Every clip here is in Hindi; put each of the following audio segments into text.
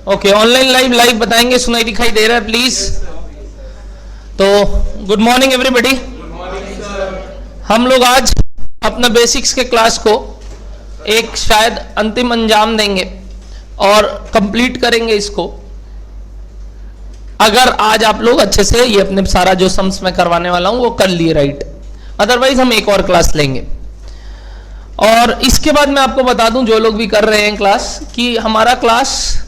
ओके, ऑनलाइन लाइव बताएंगे, सुनाई दिखाई दे रहा है प्लीज? तो गुड मॉर्निंग एवरीबॉडी। हम लोग आज अपना बेसिक्स के क्लास को एक शायद अंतिम अंजाम देंगे और कंप्लीट करेंगे इसको, अगर आज आप लोग अच्छे से ये अपने सारा जो सम्स मैं करवाने वाला हूं वो कर लिए, राइट? अदरवाइज हम एक और क्लास लेंगे। और इसके बाद मैं आपको बता दूं, जो लोग भी कर रहे हैं क्लास, कि हमारा क्लास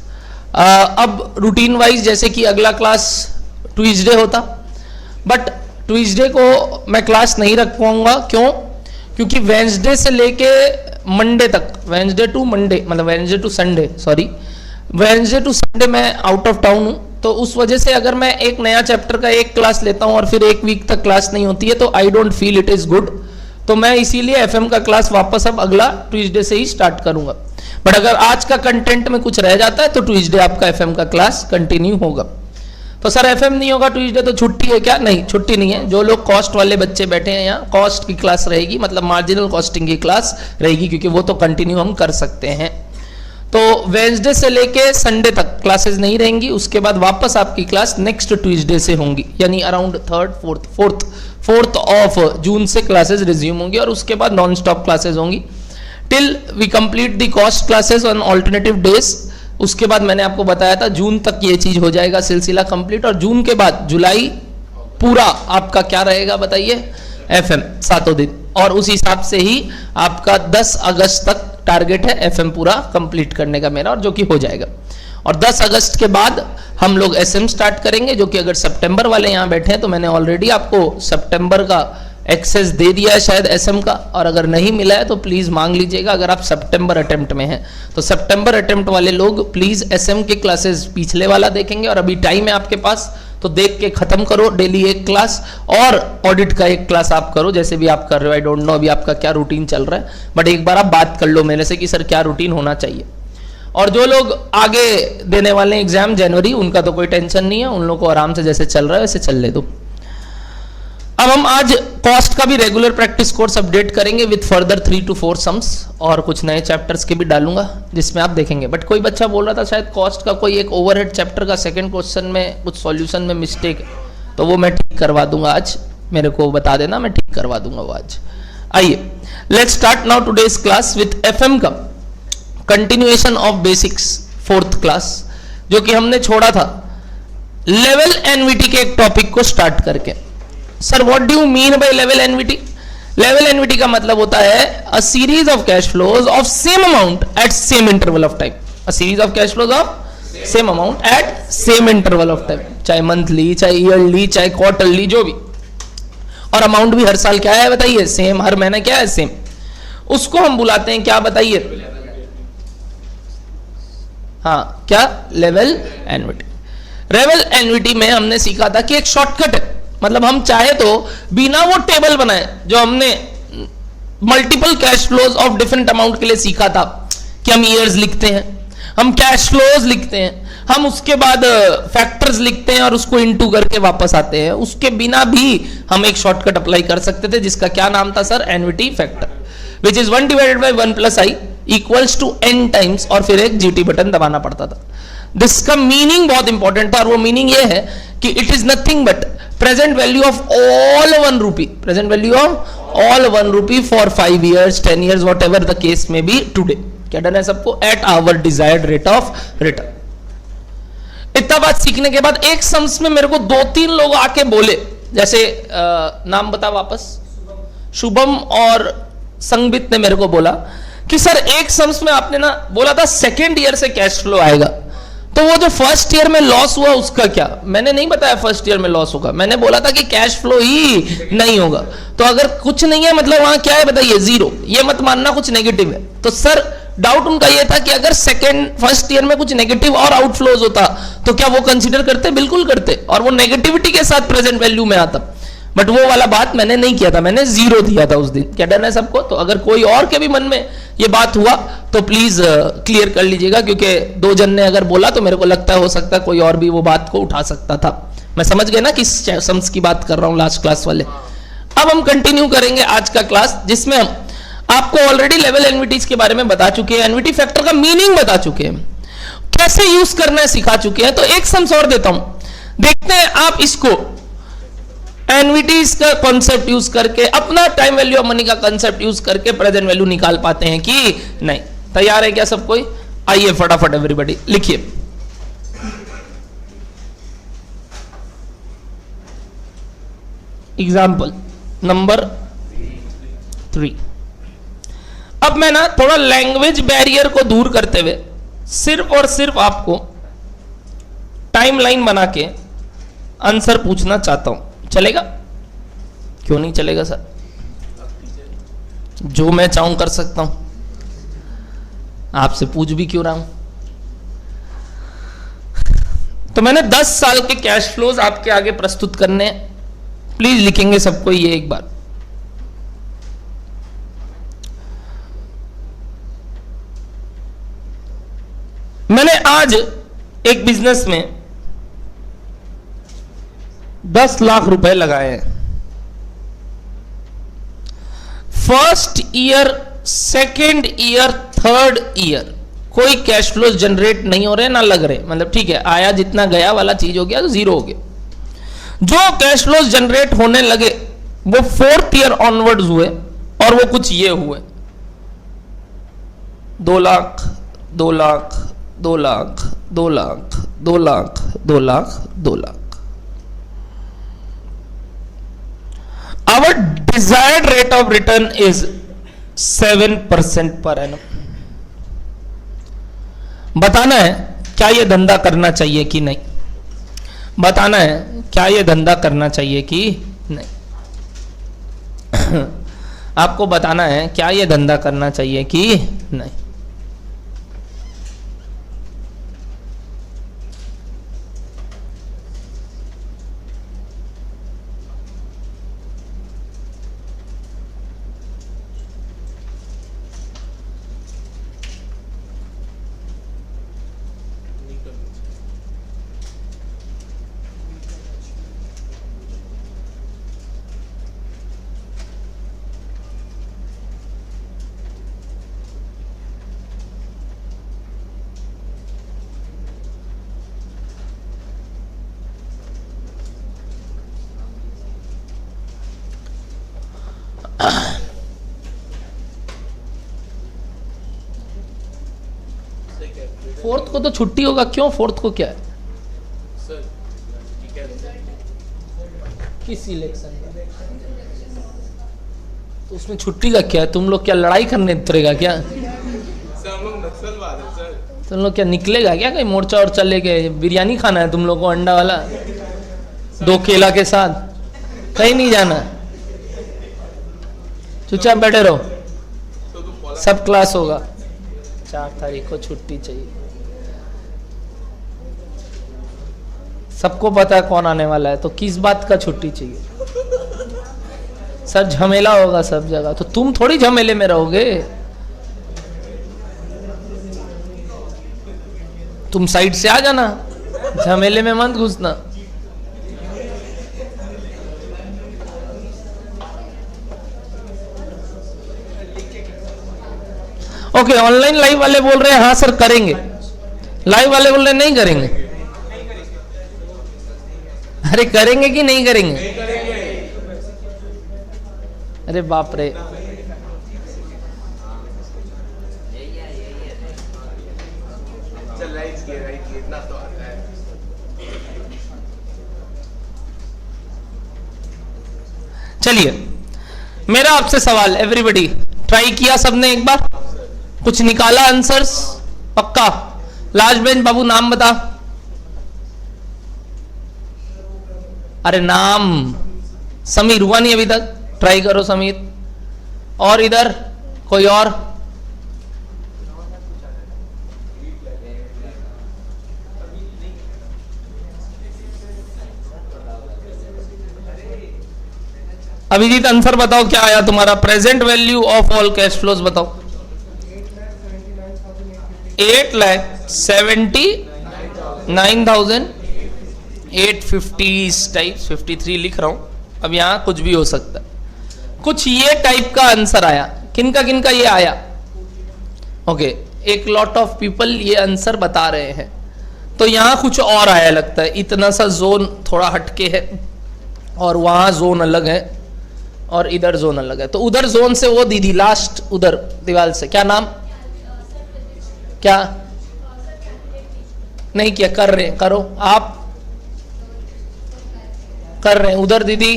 अब रूटीन वाइज, जैसे कि अगला क्लास ट्यूसडे होता, बट ट्यूसडे को मैं क्लास नहीं रख पाऊंगा। क्यों? क्योंकि वेंसडे से लेके मंडे तक, वेंसडे टू मंडे, मतलब Wednesday to Sunday, sorry, Wednesday to Sunday मैं आउट ऑफ टाउन हूं। तो उस वजह से अगर मैं एक नया चैप्टर का एक क्लास लेता हूं और फिर एक वीक तक क्लास नहीं होती है, तो I don't feel it is good. तो मैं इसीलिए एफएम का क्लास वापस अब अगला ट्यूसडे से ही स्टार्ट करूंगा। बट अगर आज का कंटेंट में कुछ रह जाता है तो ट्यूसडे आपका एफएम का क्लास कंटिन्यू होगा। तो सर एफएम नहीं होगा ट्यूसडे तो छुट्टी है क्या? नहीं, छुट्टी नहीं है। जो लोग कॉस्ट वाले बच्चे बैठे हैं यहाँ, कॉस्ट की क्लास रहेगी, मतलब मार्जिनल कॉस्टिंग की क्लास रहेगी, क्योंकि वो तो कंटिन्यू हम कर सकते हैं। तो वेंसडे से लेके संडे तक क्लासेस नहीं रहेंगी, उसके बाद वापस आपकी क्लास नेक्स्ट ट्यूसडे से होंगी, यानी अराउंड फोर्थ ऑफ जून से क्लासेस रिज्यूम होंगी, और उसके बाद नॉन स्टॉप क्लासेस होंगी till we complete the cost classes on alternative days. उसके बाद मैंने आपको बताया था जून तक ये चीज हो जाएगा, सिलसिला कंप्लीट, और जून के बाद जुलाई पूरा आपका क्या रहेगा बताइए? एफएम 7 दिन। और उस हिसाब से ही आपका 10 अगस्त तक टारगेट है एफएम पूरा कंप्लीट करने का मेरा, और जो कि हो जाएगा। और 10 अगस्त के बाद हम लोग एसएम स्टार्ट करेंगे, जो कि अगर सितंबर वाले यहाँ बैठे हैं तो मैंने ऑलरेडी आपको सितंबर का एक्सेस दे दिया है शायद एसएम का, और अगर नहीं मिला है तो प्लीज मांग लीजिएगा। अगर आप सितंबर अटेम्प्ट में हैं तो सितंबर अटेम्प्ट वाले लोग प्लीज एसएम के क्लासेस पिछले वाला देखेंगे, और अभी टाइम है आपके पास तो देख के खत्म करो डेली एक क्लास, और ऑडिट का एक क्लास आप करो, जैसे भी आप कर रहे हो। आई डोंट नो अभी आपका क्या रूटीन चल रहा है, बट एक बार आप बात कर लो मेरे से कि सर क्या रूटीन होना चाहिए। और जो लोग आगे देने वाले हैं एग्जाम जनवरी, उनका तो कोई टेंशन नहीं है, उन लोगों को आराम से जैसे चल रहा है वैसे चलने दो। अब हम आज कॉस्ट का भी रेगुलर प्रैक्टिस कोर्स अपडेट करेंगे विद फर्दर 3 to 4 सम्स, और कुछ नए चैप्टर्स के भी डालूंगा जिसमें आप देखेंगे। बट कोई बच्चा बोल रहा था शायद कॉस्ट का कोई एक ओवरहेड चैप्टर का सेकंड क्वेश्चन में कुछ सॉल्यूशन में मिस्टेक है, तो वो मैं ठीक करवा दूंगा आज, मेरे को बता देना, मैं ठीक करवा दूंगा वो आज। आइए let's start now today's class with FM का continuation of basics 4th class, जो कि हमने छोड़ा था लेवल एनवीटी के एक टॉपिक को स्टार्ट करके। Sir what do you mean by level NVT? Level NVT का मतलब होता है a series of cash flows of same amount at same interval of time. A series of cash flows of same amount at same interval of time, चाहे मंथली, चाहे ईयरली, चाहे क्वार्टरली, जो भी। और अमाउंट भी हर साल क्या है बताइए? सेम। हर महीना क्या है? सेम। उसको हम बुलाते हैं क्या बताइए? हाँ, क्या? Level NVT. लेवल एनवीटी में हमने सीखा था कि एक शॉर्टकट है, मतलब हम चाहे तो बिना वो टेबल बनाए, जो हमने multiple cash flows of different amount के लिए सीखा था कि हम ईयर्स लिखते हैं, हम कैश फ्लोज लिखते हैं, हम उसके बाद फैक्टर्स लिखते हैं और उसको इनटू करके वापस आते हैं, उसके बिना भी हम एक शॉर्टकट अप्लाई कर सकते थे जिसका क्या नाम था sir? Annuity factor, which is 1 divided by 1 plus i equals to n times, और फिर एक जीटी बटन दबाना पड़ता था। जिसका मीनिंग बहुत इंपॉर्टेंट था, और वो मीनिंग ये है कि it is nothing but present value of all 1 rupee, present value of all 1 rupee for 5 years, 10 years, whatever the case may be today. क्या डन है सबको? At our desired rate of return. इतना बात सीखने के बाद एक सम्स में मेरे को 2-3 लोग आके बोले, जैसे नाम बता वापस, शुभम और संगीत ने मेरे को बोला कि सर एक सम्स में आपने ना बोला था सेकेंड ईयर से कैश फ्लो आएगा, तो वो जो फर्स्ट ईयर में लॉस हुआ उसका क्या? मैंने नहीं बताया फर्स्ट ईयर में लॉस होगा, मैंने बोला था कि कैश फ्लो ही नहीं होगा। तो अगर कुछ नहीं है मतलब वहां क्या है बताइए? जीरो। ये मत मानना कुछ नेगेटिव है। तो सर डाउट उनका ये था कि अगर फर्स्ट ईयर में कुछ नेगेटिव और आउटफ्लोज होता तो क्या वो कंसीडर करते? बिल्कुल करते, और वो नेगेटिविटी के साथ प्रेजेंट वैल्यू में आता। बट वो वाला बात मैंने नहीं किया था, मैंने 0 दिया था उस दिन। क्या डर है सबको? तो अगर कोई और के भी मन में ये बात हुआ तो प्लीज क्लियर कर लीजिएगा, क्योंकि 2 जन ने अगर बोला तो मेरे को लगता है हो सकता है कोई और भी वो बात को उठा सकता था। मैं समझ गया ना किस सम्स की बात कर रहा हूं, लास्ट क्लास वाले। अब हम कंटिन्यू करेंगे आज का क्लास, जिसमें हम आपको ऑलरेडी लेवल एनविटीज के बारे में बता चुके हैं, एनविटी फैक्टर का मीनिंग बता चुके हैं, कैसे यूज करना है सिखा चुके हैं। तो एक सम्स और देता हूं, देखते हैं आप इसको एनविटीज का कॉन्सेप्ट यूज करके, अपना टाइम वैल्यू ऑफ मनी का कॉन्सेप्ट यूज करके प्रेजेंट वैल्यू निकाल पाते हैं कि नहीं। तैयार है क्या सब कोई? आइए फटाफट एवरीबॉडी लिखिए। Example number 3। अब मैं ना थोड़ा लैंग्वेज बैरियर को दूर करते हुए सिर्फ और सिर्फ आपको टाइमलाइन बना के आंसर पूछना चाहता हूं, चलेगा? क्यों नहीं चलेगा सर? जो मैं चाहूं कर सकता हूं, आपसे पूछ भी क्यों रहा हूं। तो मैंने 10 साल के कैश फ्लोज आपके आगे प्रस्तुत करने, प्लीज लिखेंगे सबको ये एक बार। मैंने आज एक बिजनेस में 10 लाख रुपए लगाए हैं। First year, second year, third year कोई कैश फ्लो जनरेट नहीं हो रहे ना लग रहे, मतलब ठीक है आया जितना गया वाला चीज हो गया तो जीरो हो गया। जो कैश फ्लो जनरेट होने लगे वो फोर्थ ईयर ऑनवर्ड्स हुए और वो कुछ ये हुए 2 lakh 2 lakh 2 lakh 2 lakh 2 lakh 2 lakh 2 lakh. Our desired rate of return is 7% per annum। बताना है क्या ये धंधा करना चाहिए कि नहीं, बताना है क्या ये धंधा करना चाहिए कि नहीं। आपको बताना है क्या ये धंधा करना चाहिए कि नहीं। फोर्थ को तो छुट्टी होगा, क्यों? फोर्थ को क्या है सर? किस इलेक्शन का? तो उसमें छुट्टी का क्या है? तुम लोग क्या लड़ाई करने उतरेगा क्या? सर हम लोग नक्सलवाद है सर। तुम लोग क्या निकलेगा क्या कहीं मोर्चा और चले गए? बिरयानी खाना है तुम लोग को, अंडा वाला 2 केला के साथ, कहीं नहीं जाना, चुपचाप बैठे रहो। सब क्लास होगा, 4 तारीख को छुट्टी चाहिए। सबको पता है कौन आने वाला है, तो किस बात का छुट्टी चाहिए? सर झमेला होगा सब जगह, तो तुम थोड़ी झमेले में रहोगे, तुम साइड से आ जाना, झमेले में मत घुसना। ओके, ऑनलाइन लाइव वाले बोल रहे हैं हाँ सर करेंगे, लाइव वाले बोल रहे हैं नहीं करेंगे। अरे करेंगे कि नहीं करेंगे? अरे बाप रे, चलिए मेरा आपसे सवाल, एवरीबॉडी ट्राई किया सबने एक बार? कुछ निकाला आंसर्स? पक्का? लास्ट बेंच बाबू नाम बता। अरे नाम, समीर हुआ नहीं अभी तक, ट्राई करो समीर। और इधर कोई और? अभिजीत आंसर बताओ क्या आया तुम्हारा? Present value of all cash flows बताओ। 8,79,850 इस टाइप, 53 लिख रहा हूं, अब यहां कुछ भी हो सकता है। कुछ ये टाइप का आंसर आया, किनका ये आया? ओके, एक लॉट ऑफ पीपल ये आंसर बता रहे हैं। तो यहां कुछ और आया लगता है, इतना सा जोन थोड़ा हटके है और वहां जोन अलग है और इधर जोन अलग है। तो उधर जोन से वो दीदी लास्ट उधर दीवार से, क्या नाम, क्या नहीं किया, कर रहे, करो आप, कर रहे हैं उधर दीदी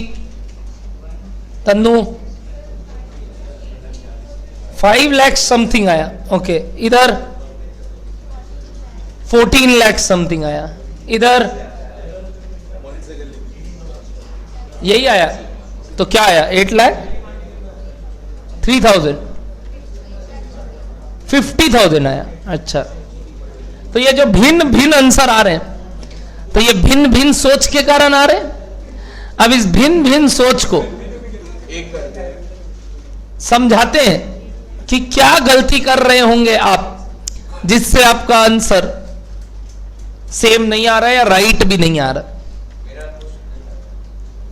तन्नू, 5 लाख समथिंग आया। ओके, इधर 14 लाख समथिंग आया, इधर यही आया। तो क्या आया? 8 लाख 3,000, 50,000 आया। अच्छा, तो ये जो भिन्न भिन्न आंसर आ रहे हैं, तो ये भिन्न भिन्न सोच के कारण आ रहे हैं। अब इस भिन्न भिन्न सोच को समझाते हैं कि क्या गलती कर रहे होंगे आप, जिससे आपका आंसर सेम नहीं आ रहा है या राइट भी नहीं आ रहा,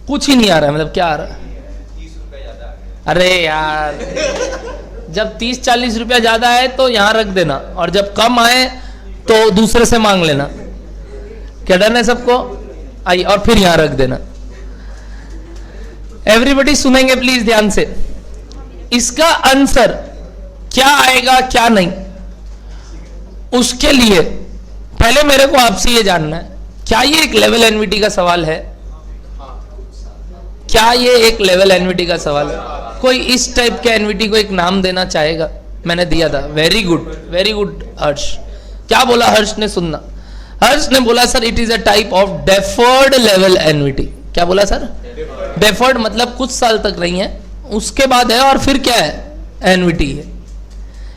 कुछ ही नहीं आ रहा है। मतलब क्या आ रहा है? 30 रुपए ज्यादा। अरे यार, जब 30-40 रुपया ज्यादा है तो यहां रख देना, और जब कम आए तो दूसरे से मांग लेना। क्या डन है सबको? आइए, और फिर यहां रख देना। एवरीबडी सुनेंगे प्लीज ध्यान से। इसका आंसर क्या आएगा क्या नहीं, उसके लिए पहले मेरे को आपसे ये जानना है, क्या ये एक लेवल एनवीटी का सवाल है? क्या ये एक लेवल एनवीटी का सवाल है? कोई इस टाइप के एनवीटी को एक नाम देना चाहेगा? मैंने दिया था। वेरी गुड हर्ष। क्या बोला हर्ष ने? सुनना, हर्ष ने बोला sir it is a type of deferred level NVT. क्या बोला सर? डेफर्ड मतलब कुछ साल तक नहीं है, उसके बाद है, और फिर क्या है? एनवीटी है।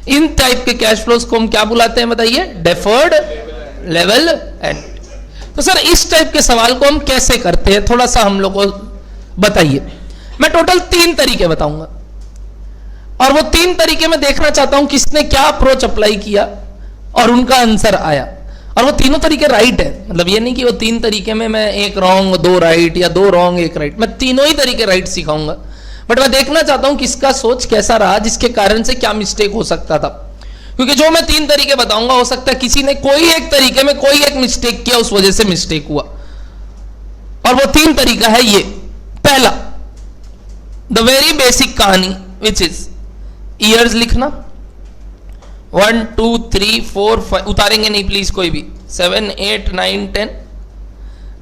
इन टाइप के कैश फ्लोज को हम क्या बुलाते हैं बताइए? Deferred level NVT. तो सर इस टाइप के सवाल को हम कैसे करते हैं, थोड़ा सा हम लोग को बताइए। मैं टोटल 3 तरीके बताऊंगा, और वो 3 तरीके में देखना चाहता हूं किसने क्या अप्रोच अप्लाई किया और उनका आंसर आया। और वो तीनों तरीके राइट है, मतलब ये नहीं कि वो 3 तरीके में मैं 1 रॉन्ग 2 राइट या 2 रॉन्ग 1 राइट, मैं तीनों ही तरीके राइट सिखाऊंगा। बट मैं देखना चाहता हूं किसका सोच कैसा रहा, जिसके कारण से क्या मिस्टेक हो सकता था। क्योंकि जो मैं 3 तरीके बताऊंगा, हो सकता है किसी ने कोई एक तरीके में कोई एक मिस्टेक किया, उस वजह से मिस्टेक हुआ। और वो 3 तरीका है ये। पहला, द वेरी बेसिक कहानी विच इज ईयर्स लिखना, 1 2 3 4 5, उतारेंगे नहीं प्लीज कोई भी, 7 8 9 10।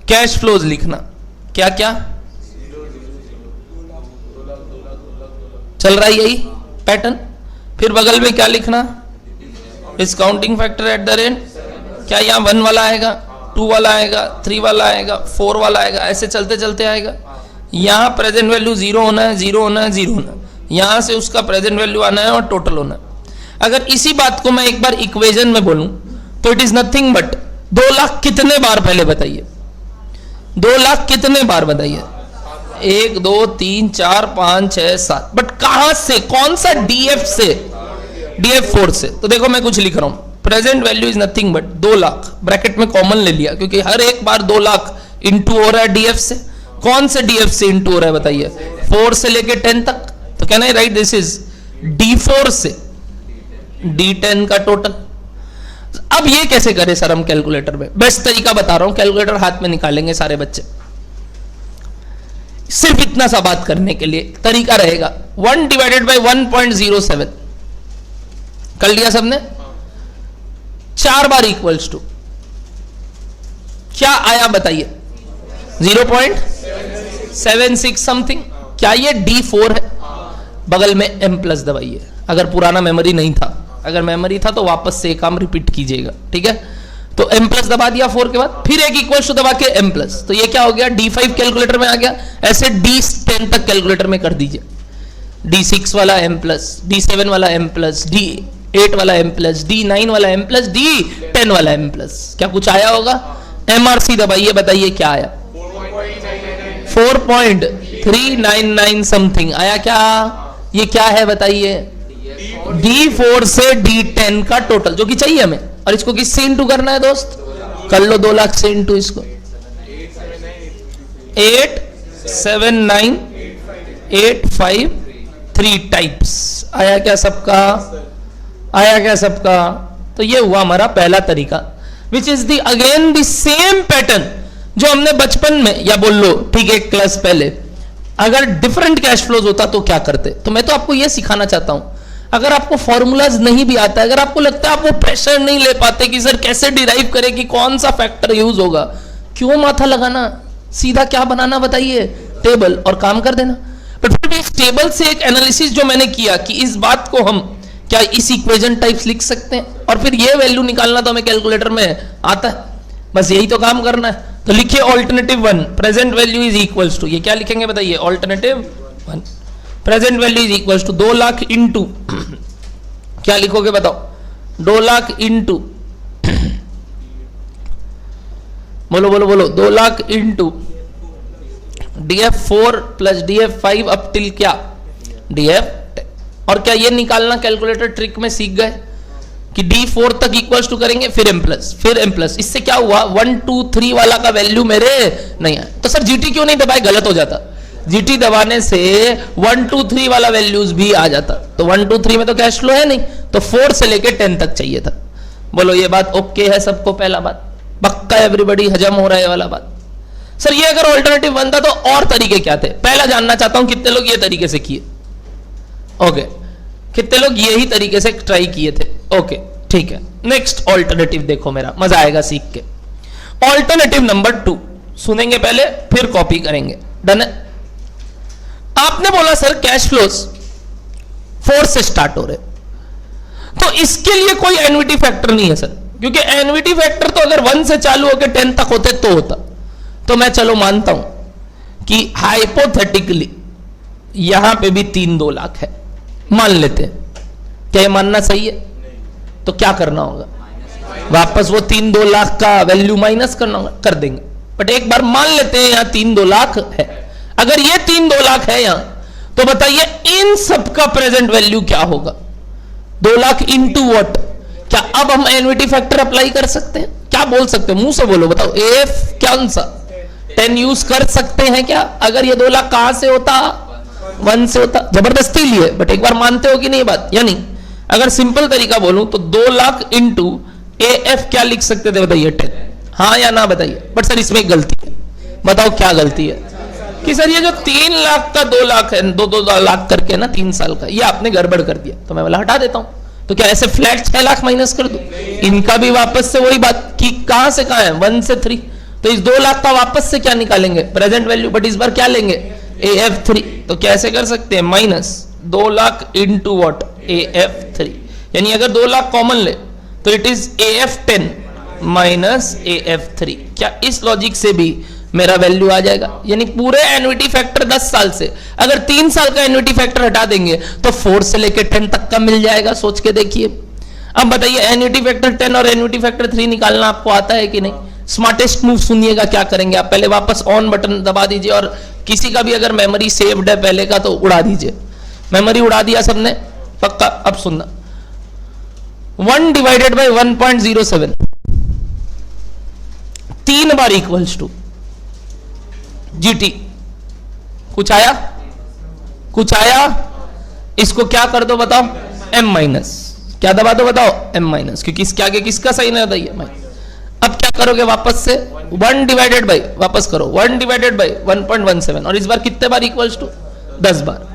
कैश फ्लोज लिखना, क्या क्या चल रहा है, यही पैटर्न। फिर बगल में क्या लिखना? Discounting factor at the rate. क्या यहाँ 1 वाला आएगा, 2 वाला आएगा, 3 वाला आएगा, 4 वाला आएगा, ऐसे चलते चलते आएगा। यहाँ प्रेजेंट वैल्यू 0 होना है, 0 होना है, 0 होना है। यहाँ से उसका प्रेजेंट वैल्यू आना है और टोटल होना है। अगर इसी बात को मैं एक बार इक्वेशन में बोलूं तो it is nothing but 2 lakh कितने बार, पहले बताइए 2 लाख कितने बार बताइए? 1 2 3 4 5 6 7। बट कहां से, कौन सा डीएफ से? डीएफ 4 से। तो देखो मैं कुछ लिख रहा हूं, present value is nothing but 2 lakh, bracket में कॉमन ले लिया क्योंकि हर एक बार 2 लाख इंटू हो रहा है डीएफ से। कौन से डीएफ से इंटू हो रहा है बताइए? 4 से लेके 10 तक। तो can I right this is D4 से D10 का टोटल। अब ये कैसे करें सर हम कैलकुलेटर में? बेस्ट तरीका बता रहा हूं, कैलकुलेटर हाथ में निकालेंगे सारे बच्चे। सिर्फ इतना सा बात करने के लिए तरीका रहेगा, 1 डिवाइडेड बाई 1.07 कर लिया सबने? 4 बार इक्वल्स टू क्या आया बताइए? 0.76 समथिंग। क्या ये D4 है? बगल में M प्लस दबाइए, अगर पुराना मेमोरी नहीं था। अगर मेमोरी था तो वापस से काम रिपीट कीजिएगा, ठीक है? तो M प्लस दबा दिया 4 के बाद, फिर एक इक्वल टू दबा के M प्लस। तो ये क्या हो गया? D5 कैलकुलेटर में आ गया। ऐसे D10 तक कैलकुलेटर में कर दीजिए, D6 वाला M प्लस, D7 वाला M प्लस, D8 वाला M प्लस, D9 वाला M प्लस, D10 वाला M प्लस। क्या कुछ आया होगा? MRC दबाइए, बताइए क्या आया? 4.399 समथिंग आया। क्या ये क्या है बताइए? D4 से D10 का टोटल जो कि चाहिए हमें, और इसको किससे इंटू करना है दोस्त? कर लो 2 लाख से इंटू इसको। 879,853 टाइप्स आया क्या सबका? आया क्या सबका? तो ये हुआ हमारा पहला तरीका, which is the again the same pattern जो हमने बचपन में, या बोल लो ठीक है एक क्लास पहले, अगर डिफरेंट कैश फ्लोज होता तो क्या करते। तो मैं तो आपको ये सिखाना चाहता हूं, अगर आपको फॉर्मूलाज नहीं भी आता, अगर आपको लगता है आप वो प्रेशर नहीं ले पाते कि सर कैसे डिराइव करें कि कौन सा फैक्टर यूज होगा, क्यों माथा लगाना, सीधा क्या बनाना बताइए, टेबल, और काम कर देना। पर फिर भी इस टेबल से एक एनालिसिस जो मैंने किया कि इस बात को हम क्या इस इक्वेशन टाइप्स लिख सकते हैं, और फिर ये वैल्यू निकालना तो हमें कैलकुलेटर में आता है, बस यही तो काम करना है। तो लिखिए alternative 1 present value is equals to, ये क्या लिखेंगे बताइए, alternative 1 present value is equals to 2 lakh into क्या लिखोगे बताओ, 2 लाख इंटू बोलो बोलो बोलो, 2 lakh into DF4 plus DF5 up till क्या DF10। और क्या ये निकालना कैलकुलेटर ट्रिक में सीख गए कि D4 तक इक्वल्स टू करेंगे, फिर M प्लस, फिर M प्लस। इससे क्या हुआ, 1 2 3 वाला का वैल्यू मेरे नहीं आया। तो सर GT क्यों नहीं दबाए, गलत हो जाता, GT दबाने से 1 2 3 वाला वैल्यूज भी आ जाता। तो 1 2 3 में तो कैश फ्लो है नहीं, तो 4 से लेके 10 तक चाहिए था। बोलो ये बात ओके है सबको, पहला बात पक्का, एवरीबॉडी हजम हो रहा है वाला बात। सर ये अगर ऑल्टरनेटिव बनता तो और तरीके क्या थे, पहला जानना चाहता हूं कितने लोग ये तरीके से किए, ओके कितने लोग यही तरीके से ट्राई किए थे, ओके ठीक है। नेक्स्ट ऑल्टरनेटिव देखो मेरा, मजा आएगा सीख के। ऑल्टरनेटिव नंबर 2 सुनेंगे पहले, फिर कॉपी करेंगे, डन है। आपने बोला सर कैश फ्लोज 4 से स्टार्ट हो रहे, तो इसके लिए कोई एन्युटी फैक्टर नहीं है सर, क्योंकि एन्युटी फैक्टर तो अगर 1 से चालू होकर 10 तक होते तो होता। तो मैं चलो मानता हूं कि हाइपोथेटिकली यहां पे भी 3-2 लाख है, मान लेते हैं। क्या ये मानना सही है? तो क्या करना होगा, वापस वो 3-2 लाख का वैल्यू माइनस करना होगा, कर देंगे। बट एक बार मान लेते हैं यहां 3-2 लाख है, अगर ये 3-2 लाख है यहां, तो बताइए इन सब का प्रेजेंट वैल्यू क्या होगा, 2 लाख इंटू व्हाट। क्या अब हम एन्युटी फैक्टर अप्लाई कर सकते हैं? क्या बोल सकते हैं, मुंह से बोलो, बताओ एफ क्या सा 10 यूज कर सकते हैं क्या? अगर ये 2 लाख कहां से होता, 1 से होता, जबरदस्ती लिए, बट एक बार मानते हो कि नहीं बात, या नहीं? अगर सिंपल तरीका बोलूं तो 2 लाख इंटू AF क्या लिख सकते थे बताइए, 10, हाँ या ना बताइए। बट सर इसमें एक गलती है, बताओ क्या गलती है? कि सर ये जो 3 लाख का 2 लाख है, 2 लाख करके ना 3 साल का, ये आपने गड़बड़ कर दिया, तो मैं बोला हटा देता हूं। तो क्या ऐसे फ्लैट 6 लाख माइनस कर दूं? इनका भी वापस से वही बात कि कहां से कहां है, 1 से 3, तो इस 2 लाख का वापस से क्या निकालेंगे, प्रेजेंट वैल्यू, बट इस बार क्या लेंगे, AF3। तो कैसे कर सकते हैं, minus 2 lakh into what, AF3, यानी अगर 2 लाख कॉमन ले तो it is AF10 minus AF3। क्या इस लॉजिक से भी मेरा वैल्यू आ जाएगा? यानी पूरे एन्युटी फैक्टर 10 साल से अगर 3 साल का एन्युटी फैक्टर हटा देंगे तो 4 से लेकर 10 तक का मिल जाएगा। सोच के देखिए। अब बताइए एन्युटी फैक्टर 10 और एन्युटी फैक्टर 3 निकालना आपको आता है कि नहीं? स्मार्टेस्ट मूव सुनिएगा क्या करेंगे आप। पहले वापस ऑन बटन दबा दीजिए और किसी का भी अगर मेमोरी सेव्ड है पहले का तो उड़ा दीजिए। मेमोरी उड़ा दिया सबने पक्का? अब सुनना, 1 डिवाइडेड बाई 1.07 3 बार इक्वल्स टू GT। कुछ आया? कुछ आया? इसको क्या कर दो बताओ, M माइनस। क्या दबा दो बताओ, M माइनस, क्योंकि इसके आगे किसका साइन है बताइए। अब क्या करोगे वापस से 1 डिवाइडेड बाई, वापस करो 1 डिवाइडेड बाई 1.17 और इस बार कितने बार इक्वल्स टू 10 बार।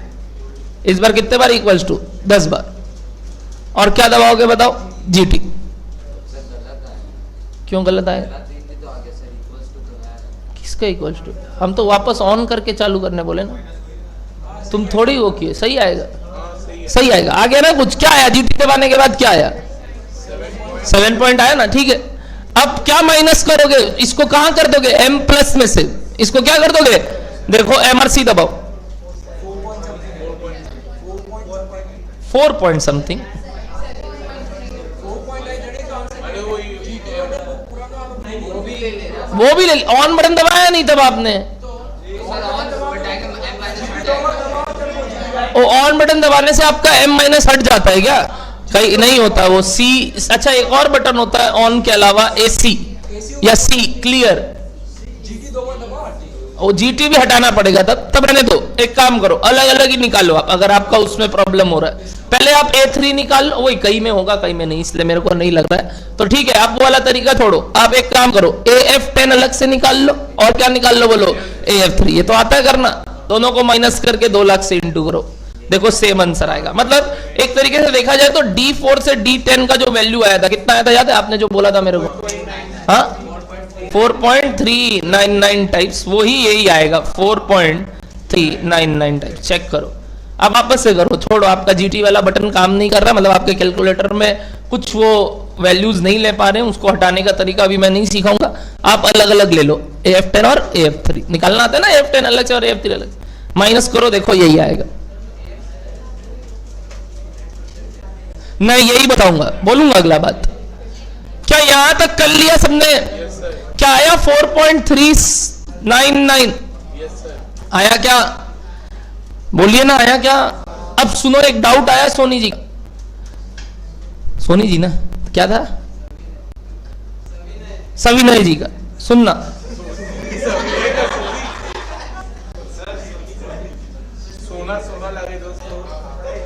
इस बार कितने बार इक्वल्स टू 10 बार। और क्या दबाओगे बताओ, GT। क्यों गलत आएगा? किसका इक्वल्स टू? हम तो वापस ऑन करके चालू करने बोले ना, तुम थोड़ी वो किए। सही आएगा, सही आएगा। आ गया ना कुछ? क्या आया GT दबाने के बाद? क्या आया? 7 पॉइंट आया ना, ठीक है। अब क्या माइनस करोगे? इसको कहां कर दोगे? M प्लस में से इसको क्या कर दोगे? देखो MRC दबाओ, 4 पॉइंट समथिंग। वो भी ले, ऑन बटन दबाया नहीं तब आपने? ऑन बटन दबाने से आपका M माइनस हट जाता है क्या? कहीं नहीं होता वो C। अच्छा एक और बटन होता है ऑन के अलावा, AC या C क्लियर। वो जीटी भी हटाना पड़ेगा, तब रहने दो। एक काम करो, अलग अलग ही निकालो आप, अगर आपका उसमें प्रॉब्लम हो रहा है। पहले आप A3 निकाल लो, वही कहीं में होगा कहीं में नहीं, इसलिए मेरे को नहीं लग रहा है, तो ठीक है आप वो वाला तरीका छोड़ो। आप एक काम करो, AF10 अलग से निकाल लो, और क्या निकाल लो बोलो, AF3। ये तो आता है करना, दोनों को माइनस करके 2 लाख से इंटू करो, देखो सेम आंसर आएगा। मतलब एक तरीके से देखा जाए तो D4 से D10 का जो वैल्यू आया था, कितना आया था याद है आपने जो बोला था मेरे को? हाँ 4.399 टाइप्स, वो ही यही आएगा 4.399 टाइप्स। चेक करो, अब वापस से करो, छोड़ो, आपका जीटी वाला बटन काम नहीं कर रहा, मतलब आपके कैलकुलेटर में कुछ वो वैल्यूज नहीं ले पा रहे हैं, उसको हटाने का तरीका भी मैं नहीं सिखाऊंगा, आप अलग अलग ले लो, AF10 और AF3 निकालना आता है ना, AF10 अलग से और AF3 अलग से, माइनस करो, देखो यही आएगा। मैं यही बताऊंगा, बोलूंगा अगला बात। क्या यहां तक कर लिया सबने? क्या आया 4.399? आया क्या? बोलिए ना, आया क्या? अब सुनो, एक डाउट आया सोनी जी, सोनी जी ना क्या था, सविनय जी का, सुनना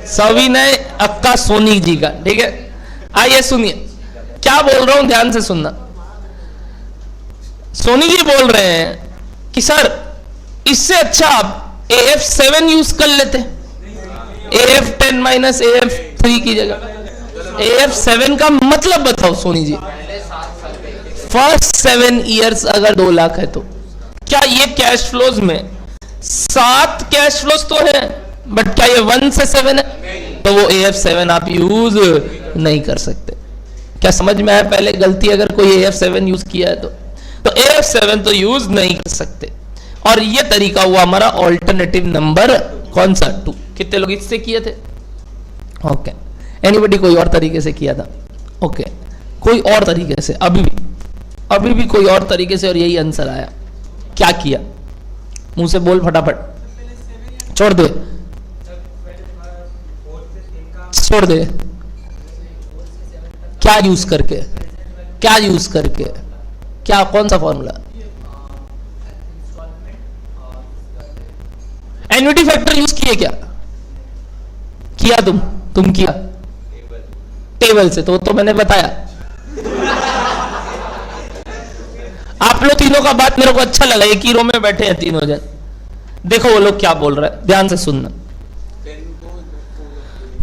सविनय अक्का सोनी जी का, ठीक है। आइए सुनिए क्या बोल रहा हूं, ध्यान से सुनना। सोनी जी बोल रहे हैं कि सर इससे अच्छा आप AF7 यूज कर लेते, AF10 माइनस AF3 की जगह। AF7 का मतलब बताओ सोनी जी, फर्स्ट 7 इयर्स अगर 2 लाख है तो क्या ये कैश फ्लोज में 7 कैश फ्लोज तो है, बट क्या ये 1 से 7 है? तो वो AF7 आप यूज नहीं कर सकते। क्या समझ में आया? पहले गलती अगर कोई AF7 यूज किया है तो AF7 तो यूज नहीं कर सकते। और ये तरीका हुआ हमारा ऑल्टरनेटिव नंबर कौन सा 2। कितने लोग इससे किए थे? ओके, एनीबॉडी कोई और तरीके से किया था? ओके, कोई और तरीके से, अभी भी कोई और तरीके से, और यही आंसर आया। क्या किया? मुंह से बोल फटाफट, छोड़ दे, छोड़ दे। क्या यूज करके, क्या यूज करके, क्या कौन सा फॉर्मूला? एन्युटी फैक्टर यूज किए क्या? किया तुम किया टेबल से, तो मैंने बताया। आप लोग तीनों का बात मेरे को अच्छा लगा, एक ही रो में बैठे हैं तीनों जन। देखो वो लोग क्या बोल रहे हैं, ध्यान से सुनना,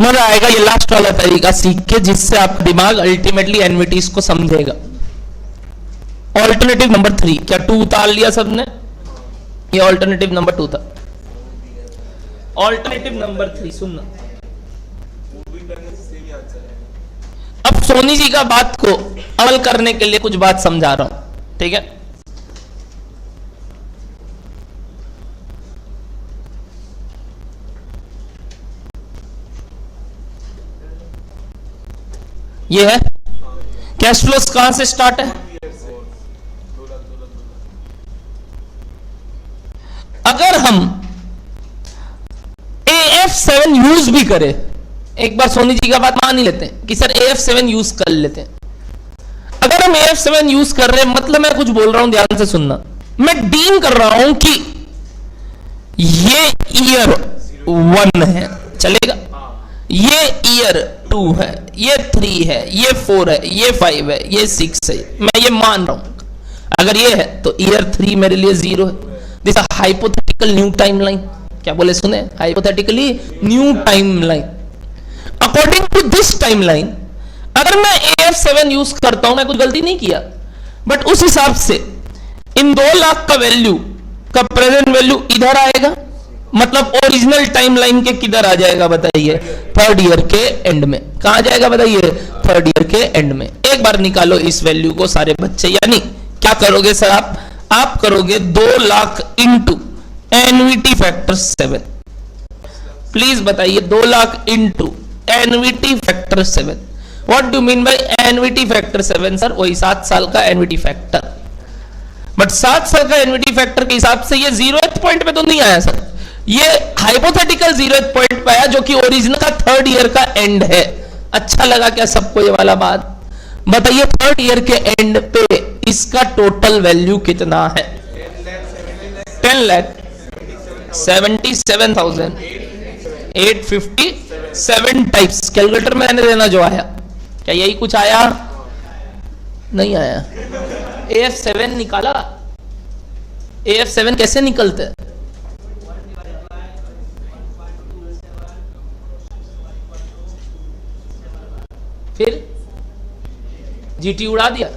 मजा आएगा ये लास्ट वाला तरीका सीख के, जिससे आप दिमाग अल्टीमेटली एनविटीज को समझेगा। ऑल्टरनेटिव नंबर 3, क्या 2 उतार लिया सबने? ये ऑल्टरनेटिव नंबर 2 था। ऑल्टरनेटिव नंबर 3 सुनना, अब सोनी जी का बात को अमल करने के लिए कुछ बात समझा रहा हूं, ठीक है। ये है कैश फ्लोस, कहां से स्टार्ट है? अगर हम AF7 यूज भी करें, एक बार सोनी जी का बात मान ही लेते हैं कि सर AF7 यूज कर लेते हैं। अगर हम AF7 यूज कर रहे हैं, मतलब मैं कुछ बोल रहा हूं, ध्यान से सुनना, मैं डीम कर रहा हूं कि ये ईयर 1 है, चलेगा, ये ईयर 2 है, ये 3 है, ये 4 है, ये 5 है, ये 6 है, मैं ये मान रहा हूं। अगर ये है तो ईयर 3 मेरे लिए 0 है। दिस हाइपोथेटिकल न्यू टाइमलाइन, क्या बोले सुने? Hypothetically new timeline. According to this timeline अगर मैं AF7 यूज करता हूं, मैं कुछ गलती नहीं किया, बट उस हिसाब से इन 2 लाख का वैल्यू का प्रेजेंट वैल्यू इधर आएगा, मतलब ओरिजिनल टाइमलाइन के किधर आ जाएगा बताइए? 3rd ईयर के एंड में। कहां जाएगा बताइए? 3rd ईयर के एंड में। एक बार निकालो इस वैल्यू को सारे बच्चे, यानी क्या करोगे सर आप करोगे 2 lakh into NVT factor 7। Please बताइए 2 lakh into NVT factor 7। What do mean by NVT factor 7 sir? वही 7 साल का एनवीटी फैक्टर, बट 7 साल का एनवीटी फैक्टर के हिसाब से ये 0th पॉइंट पे तो नहीं आया सर, ये हाइपोथेटिकल 0th पॉइंट पे आया, जो कि ओरिजिनल का 3rd ईयर का एंड है। अच्छा लगा क्या सबको ये वाला बात? बताइए 3rd ईयर के एंड पे इसका टोटल वैल्यू कितना है? 10,77,857 टाइप्स। कैलकुलेटर में रहने देना जो आया। क्या यही कुछ आया? नहीं आया। AF7 निकाला। AF7 कैसे निकलते हैं? फिर GT उड़ा दिया।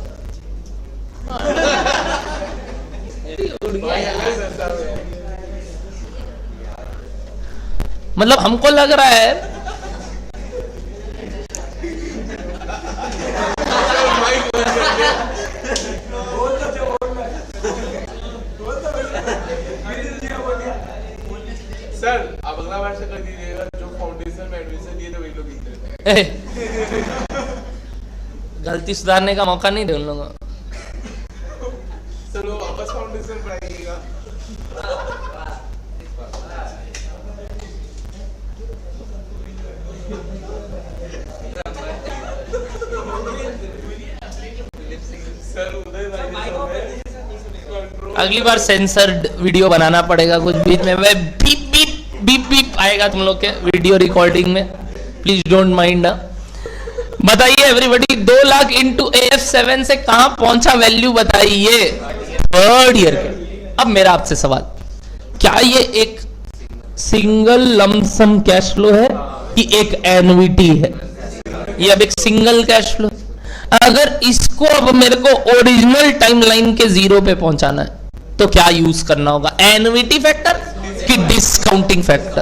मतलब हमको लग रहा है सर आप अगला बार से कर दीजिएगा, जो फाउंडेशन में एडमिशन दिए थे वही लोग जीते। गलती सुधारने का मौका नहीं दे उन लोगों को। चलो वापस फाउंडेशन पढ़ाइएगा। सर उदय भाई अगली बार सेंसर्ड वीडियो बनाना पड़ेगा कुछ बीच में, वह बीप बीप बीप बीप आएगा तुम लोग के वीडियो रिकॉर्डिंग में। Please don't mind. बताइए एवरीबॉडी, 2 लाख इंटू AF7 से कहां पहुंचा वैल्यू बताइए थर्ड ईयर के। अब मेरा आपसे सवाल, क्या ये एक सिंगल लमसम कैश फ्लो है कि एक एन्युटी है? ये अब एक सिंगल कैश फ्लो। अगर इसको अब मेरे को ओरिजिनल टाइमलाइन के 0 पे पहुंचाना है तो क्या यूज करना होगा? एन्युटी फैक्टर कि discounting factor?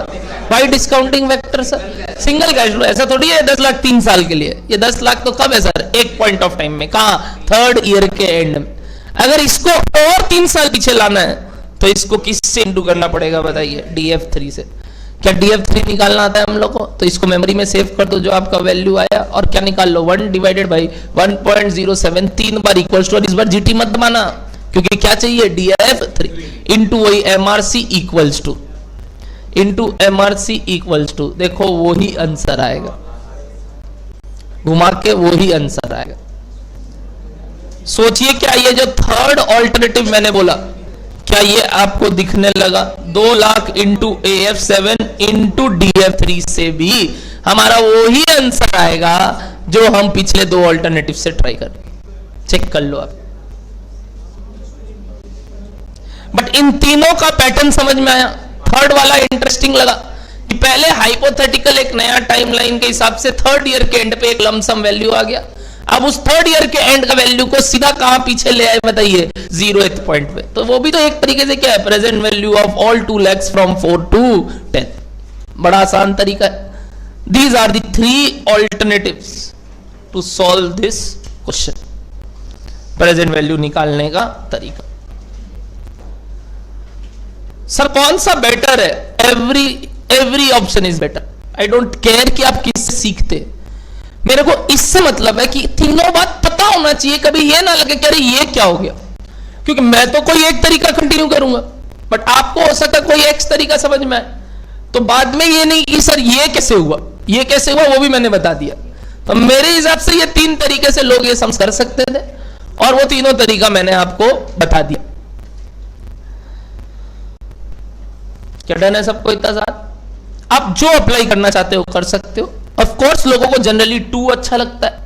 Why discounting factor sir? Single cash flow ऐसा थोड़ी है 10 लाख 3 साल के लिए। ये 10 लाख तो कब है सर? एक पॉइंट ऑफ टाइम में। कहां? थर्ड ईयर के एंड में। अगर इसको और 3 साल पीछे लाना है तो इसको किससे इंटू करना पड़ेगा बताइए? DF3 से। क्या DF3 निकालना आता है हम लोग को? तो इसको मेमोरी में सेव कर दो जो आपका वैल्यू आया, और क्या निकाल लो? 1 डिवाइडेड बाई 1.07 3 बार इक्वल टू, और इस बार GT मत दबाना क्योंकि क्या चाहिए? DF3 इंटू वही MRC equals to, into MRC equals to. देखो वही आंसर आएगा, घुमा के वही आंसर आएगा। सोचिए क्या ये जो थर्ड ऑल्टरनेटिव मैंने बोला, क्या ये आपको दिखने लगा? 2 lakh into AF7 into DF3 से भी हमारा वही आंसर आएगा जो हम पिछले 2 ऑल्टरनेटिव से ट्राई कर। चेक कर लो आप। बट इन तीनों का पैटर्न समझ में आया। थर्ड वाला इंटरेस्टिंग लगा कि पहले हाइपोथेटिकल एक नया टाइमलाइन के हिसाब से थर्ड ईयर के एंड पे एक लमसम वैल्यू आ गया। अब उस थर्ड ईयर के एंड का वैल्यू को सीधा कहां पीछे ले आए बताइए? 0th पॉइंट पे। तो वो भी तो एक तरीके से क्या है? Present value of all 2 lakhs from 4 to 10। बड़ा आसान तरीका है। These are the 3 alternatives to solve this question. Present value निकालने का तरीका। सर कौन सा बेटर है? Every option is better. I don't care कि आप किससे सीखते। मेरे को इससे मतलब है कि तीनों बात पता होना चाहिए। कभी ये ना लगे कि अरे ये क्या हो गया, क्योंकि मैं तो कोई एक तरीका कंटिन्यू करूंगा, बट आपको हो सकता है कोई एक तरीका समझ में आए, तो बाद में ये नहीं कि सर ये कैसे हुआ, ये कैसे हुआ, वो भी मैंने बता दिया। तो मेरे हिसाब से ये 3 तरीके से लोग ये समझ कर सकते थे, और वो तीनों तरीका मैंने आपको बता दिया। क्या डन है सबको इतना साथ? आप जो अप्लाई करना चाहते हो कर सकते हो। ऑफ कोर्स लोगों को जनरली 2 अच्छा लगता है,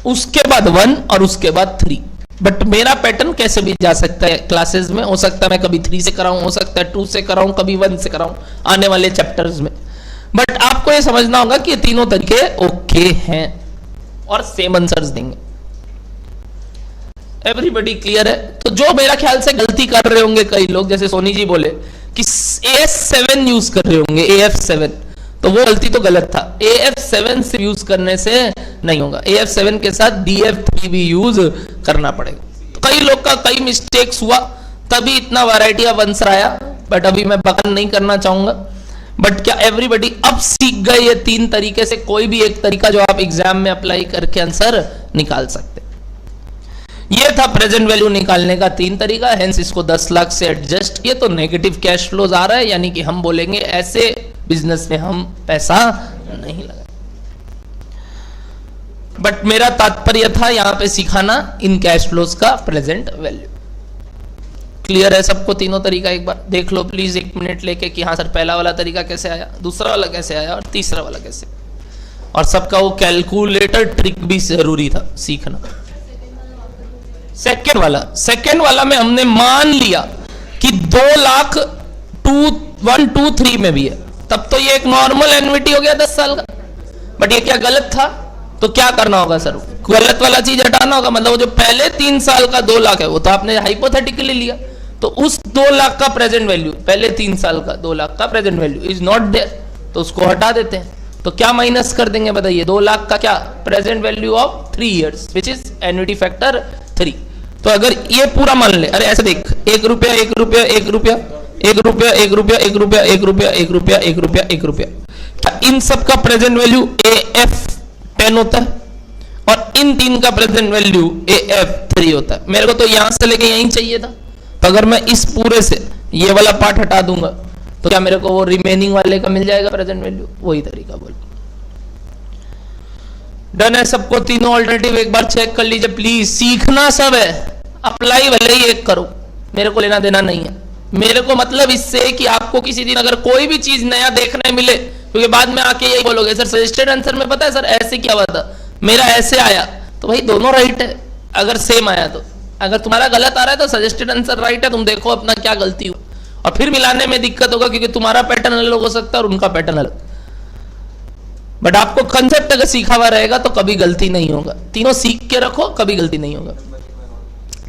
उसके बाद 1 और उसके बाद 3। बट मेरा पैटर्न कैसे भी जा सकता है क्लासेस में। हो सकता है मैं कभी 3 से कराऊं, हो सकता है 2 से कराऊं, कभी 1 से कराऊं आने वाले चैप्टर्स में। बट आपको ये समझना होगा कि ये तीनों तरीके ओके हैं और सेम आंसर्स देंगे। एवरीबॉडी क्लियर है? तो जो मेरा ख्याल से गलती कर रहे होंगे कई लोग, जैसे सोनी जी बोले कि AF7 यूज कर रहे होंगे, AF7, तो वो गलती तो गलत था। AF7 से यूज करने से नहीं होगा, AF7 के साथ DF3 भी यूज करना पड़ेगा। तो कई लोग का कई मिस्टेक्स हुआ, तभी इतना वैरायटी ऑफ आंसर आया। बट अभी मैं बयान नहीं करना चाहूंगा। बट क्या एवरीबॉडी अब सीख गए ये 3 तरीके से कोई भी एक तरीका जो आप एग्जाम में अप्लाई करके आंसर निकाल सकते? ये था प्रेजेंट वैल्यू निकालने का 3 तरीका। हेंस इसको 10 लाख से एडजस्ट किए तो नेगेटिव कैश फ्लोज आ रहा है, यानी कि हम बोलेंगे ऐसे बिजनेस में हम पैसा नहीं लगा। बट मेरा तात्पर्य था यहां पे सिखाना इन कैश फ्लोज का प्रेजेंट वैल्यू। क्लियर है सबको तीनों तरीका? एक बार देख लो प्लीज 1 मिनट लेके कि हाँ सर पहला वाला तरीका कैसे आया, दूसरा वाला कैसे आया और तीसरा वाला कैसे। और सबका वो कैलकुलेटर ट्रिक भी जरूरी था सीखना। सेकेंड वाला में हमने मान लिया कि 2,01,23 में भी है, तब तो ये एक नॉर्मल एन्युटी हो गया 10 साल का। बट ये क्या गलत था? तो क्या करना होगा सर? गलत वाला चीज हटाना होगा। मतलब वो जो पहले 3 साल का 2 लाख है वो तो आपने हाइपोथेटिकली लिया, तो उस 2 लाख का प्रेजेंट वैल्यू, पहले 3 साल का 2 लाख का present value is not there, तो उसको हटा देते हैं। तो क्या माइनस कर देंगे बताइए? 2 लाख का क्या? Present value of 3 years which is annuity factor 3। तो अगर ये पूरा मान ले, अरे ऐसे देख, 1 रुपया 1 रुपया 1 रुपया 1 रुपया 1 रुपया 1 रुपया 1 रुपया 1 रुपया 1 रुपया 1 रुपया, क्या इन सब का प्रेजेंट वैल्यू AF 10 होता है? और इन 3 का प्रेजेंट वैल्यू AF 3 होता है। मेरे को तो यहां से लेके यहीं चाहिए था, तो अगर मैं इस पूरे से ये वाला पार्ट हटा दूंगा तो क्या मेरे को वो रिमेनिंग वाले का मिल जाएगा प्रेजेंट वैल्यू? वही तरीका बोल। डन है सबको? तीनों ऑल्टरनेटिव एक बार चेक कर लीजिए प्लीज। सीखना सब है, अप्लाई भले ही एक करो, मेरे को लेना देना नहीं है। मेरे को मतलब इससे कि आपको किसी दिन अगर कोई भी चीज नया देखने मिले, क्योंकि बाद में आके यही बोलोगे सर सजेस्टेड आंसर में पता है सर ऐसे क्या हुआ था, मेरा ऐसे आया, तो भाई दोनों राइट है अगर सेम आया तो। अगर तुम्हारा गलत आ रहा है तो सजेस्टेड आंसर राइट है, तुम देखो अपना क्या गलती हो, और फिर मिलाने में दिक्कत होगा क्योंकि तुम्हारा पैटर्न अलग हो सकता है और उनका पैटर्न अलग। बट आपको कंसेप्ट अगर सीखा हुआ रहेगा तो कभी गलती नहीं होगा। तीनों सीख के रखो, कभी गलती नहीं होगा।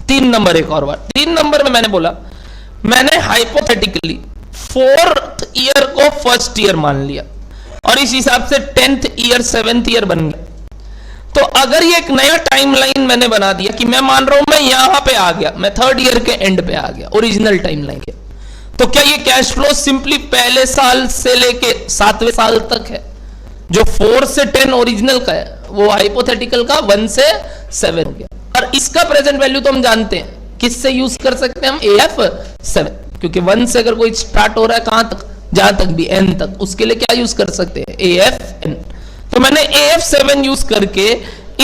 3 नंबर एक और बार, 3 नंबर में मैंने बोला, मैंने हाइपोथेटिकली 4th ईयर को 1st ईयर मान लिया और इस हिसाब से 10th ईयर 7th ईयर बन गया। तो अगर ये एक नया टाइमलाइन मैंने बना दिया कि मैं मान रहा हूं मैं यहां पे आ गया, मैं 3rd ईयर के एंड पे आ गया ओरिजिनल टाइमलाइन के, तो क्या ये कैश फ्लो सिंपली पहले साल से लेके 7वें साल तक है? जो 4 से 10 ओरिजिनल का है वो हाइपोथेटिकल का 1 से 7 हो गया। और इसका प्रेजेंट वैल्यू तो हम जानते हैं, किससे यूज कर सकते हैं हम? AF7, क्योंकि 1 से अगर कोई स्टार्ट हो रहा है कहां तक, जहां तक भी n तक, उसके लिए क्या यूज कर सकते हैं? AFN। तो मैंने AF7 यूज करके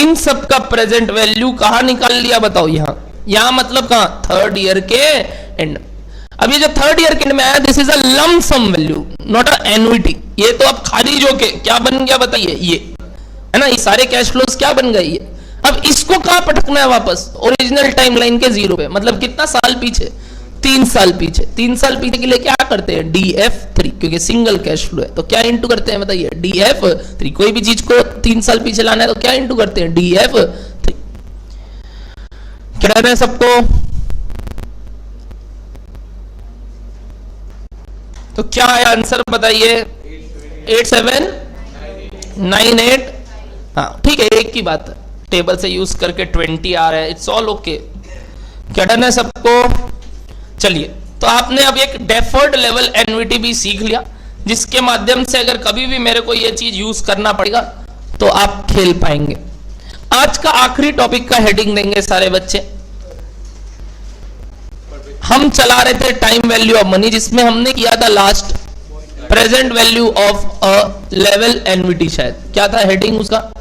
इन सब का प्रेजेंट वैल्यू कहां निकाल लिया बताओ? यहां मतलब कहां? 3rd ईयर के एंड। अब ये जो 3rd ईयर के एंड में आया, this is a lump sum value not a annuity. ये तो अब खाली जो के क्या बन गया बताइए? ये है ना, ये सारे कैश फ्लोज क्या बन गए ये। अब इसको कहां पटकना है वापस? ओरिजिनल टाइमलाइन के 0 पे, मतलब कितना साल पीछे? 3 साल पीछे। 3 साल पीछे के लिए क्या करते हैं? DF3, क्योंकि सिंगल कैश फ्लो है तो क्या इंटू करते हैं बताइए? DF3। कोई भी चीज को 3 साल पीछे लाना है तो क्या इंटू करते हैं? DF3। क्या कहते हैं सबको? तो क्या है आंसर बताइए? 8798। हाँ ठीक है, एक की बात है, टेबल से यूज करके 20 आ रहा है, इट्स ऑल ओके। क्या डन है सबको? चलिए, तो आपने अब एक डेफर्ड लेवल एन्युटी भी सीख लिया, जिसके माध्यम से अगर कभी भी मेरे को ये चीज यूज करना पड़ेगा तो आप खेल पाएंगे। आज का आखिरी टॉपिक का हेडिंग देंगे सारे बच्चे। हम चला रहे थे टाइम वैल्यू ऑफ मनी, जिसमें हमने किया था last present value of a level annuity. शायद क्या था हेडिंग उसका?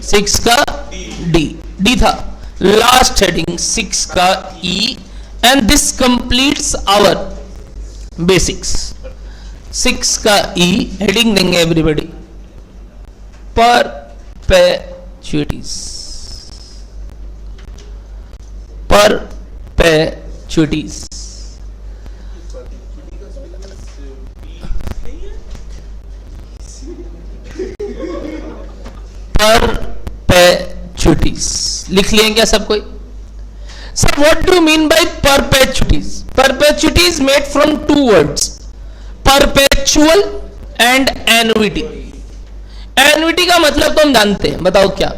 6 का डी था लास्ट हेडिंग, 6 का E, and this completes our basics. 6 का ई हेडिंग देंगे एवरीबॉडी, परपेचुइटीज। परपेचुइटीज परपेचुइटीज लिख लिए क्या सब कोई? Sir what do you mean by perpetuities? Perpetuities made from 2 words, perpetual and annuity. Annuity का मतलब तो हम जानते हैं, बताओ क्या?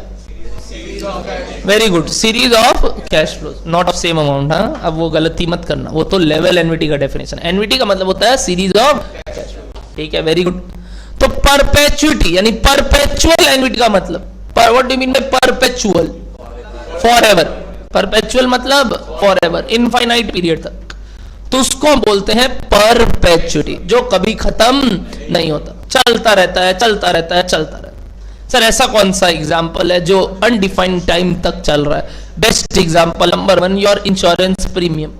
Very good, series of cash flows, not of same amount. हाँ, अब वो गलती मत करना, वो तो लेवल एन्युटी का डेफिनेशन। एन्युटी का मतलब होता है सीरीज ऑफ कैश फ्लो, ठीक है, वेरी गुड। तो परपेचुइटी यानी परपेचुअल एन्युटी का मतलब, what do you mean bye perpetual? Forever. Perpetual मतलब फॉरएवर, इनफाइनाइट पीरियड तक, तो उसको बोलते हैं परपेचुइटी, जो कभी खत्म नहीं होता, चलता रहता है चलता रहता है चलता रहता है। सर ऐसा कौन सा एग्जाम्पल है जो अनडिफाइंड टाइम तक चल रहा है? Best example number 1, your insurance premium.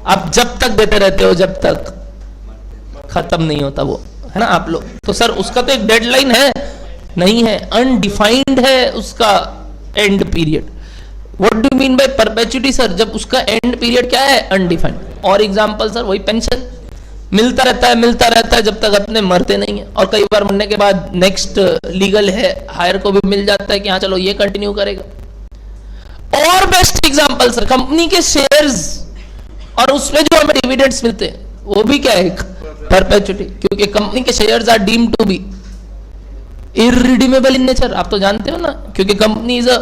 आप जब तक देते रहते हो जब तक खत्म नहीं होता वो, है ना आप लोग। तो सर उसका तो एक डेडलाइन है, नहीं है, अनडिफाइंड है उसका and period. What do you mean bye perpetuity sir? जब उसका एंड पीरियड क्या है? अनडिफाइंड। और एग्जांपल सर वही पेंशन, मिलता रहता है जब तक अपने मरते नहीं है, और कई बार मरने के बाद नेक्स्ट लीगल है हायर को भी मिल जाता है कि हाँ चलो ये कंटिन्यू करेगा। और बेस्ट एग्जांपल सर कंपनी के शेयर्स, और उसमें जो हमें डिविडेंड्स मिलते हैं वो भी क्या है? परपेचुइटी, क्योंकि कंपनी के shares are deemed to be irredeemable in nature. आप तो जानते हो ना, क्योंकि company is a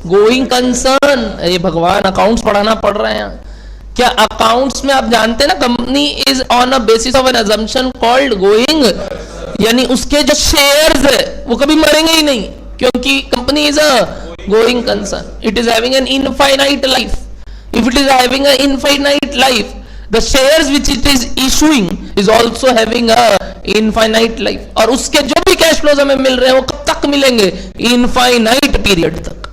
going concern. ये भगवान अकाउंट्स पढ़ाना पड़ रहा है यहाँ। क्या अकाउंट्स में आप जानते हैं ना, company is on a basis of N assumption called going, यानी उसके जो शेयर्स है वो कभी मरेंगे ही नहीं, क्योंकि company is a going concern. It is having an infinite life. If it is having a infinite life, the shares which it is issuing is also having a infinite life, और उसके जो भी कैश फ्लोज हमें मिल रहे हैं वो कब तक मिलेंगे? इनफाइनाइट पीरियड तक।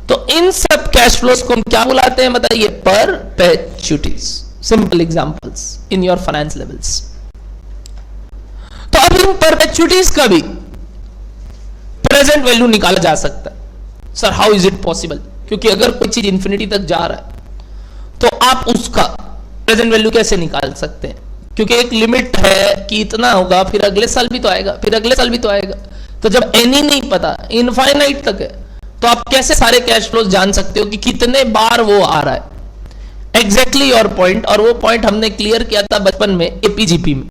तो इन सब कैश फ्लोज को हम क्या बुलाते हैं बताइए? Perpetuities. Simple examples in your finance levels. तो अब इन परपेचुइटीज का भी प्रेजेंट वैल्यू निकाला जा सकता है। Sir how is it possible? क्योंकि अगर कोई चीज इंफिनिटी तक जा रहा है तो आप उसका प्रेजेंट वैल्यू कैसे निकाल सकते हैं? क्योंकि एक लिमिट है कि इतना होगा, फिर अगले साल भी तो आएगा, फिर अगले साल भी तो आएगा। तो जब एनी नहीं पता, इनफाइनाइट तक है, तो आप कैसे सारे कैश फ्लोज जान सकते हो कि कितने बार वो आ रहा है? Exactly your point. और वो पॉइंट हमने क्लियर किया था बचपन में एपीजीपी में,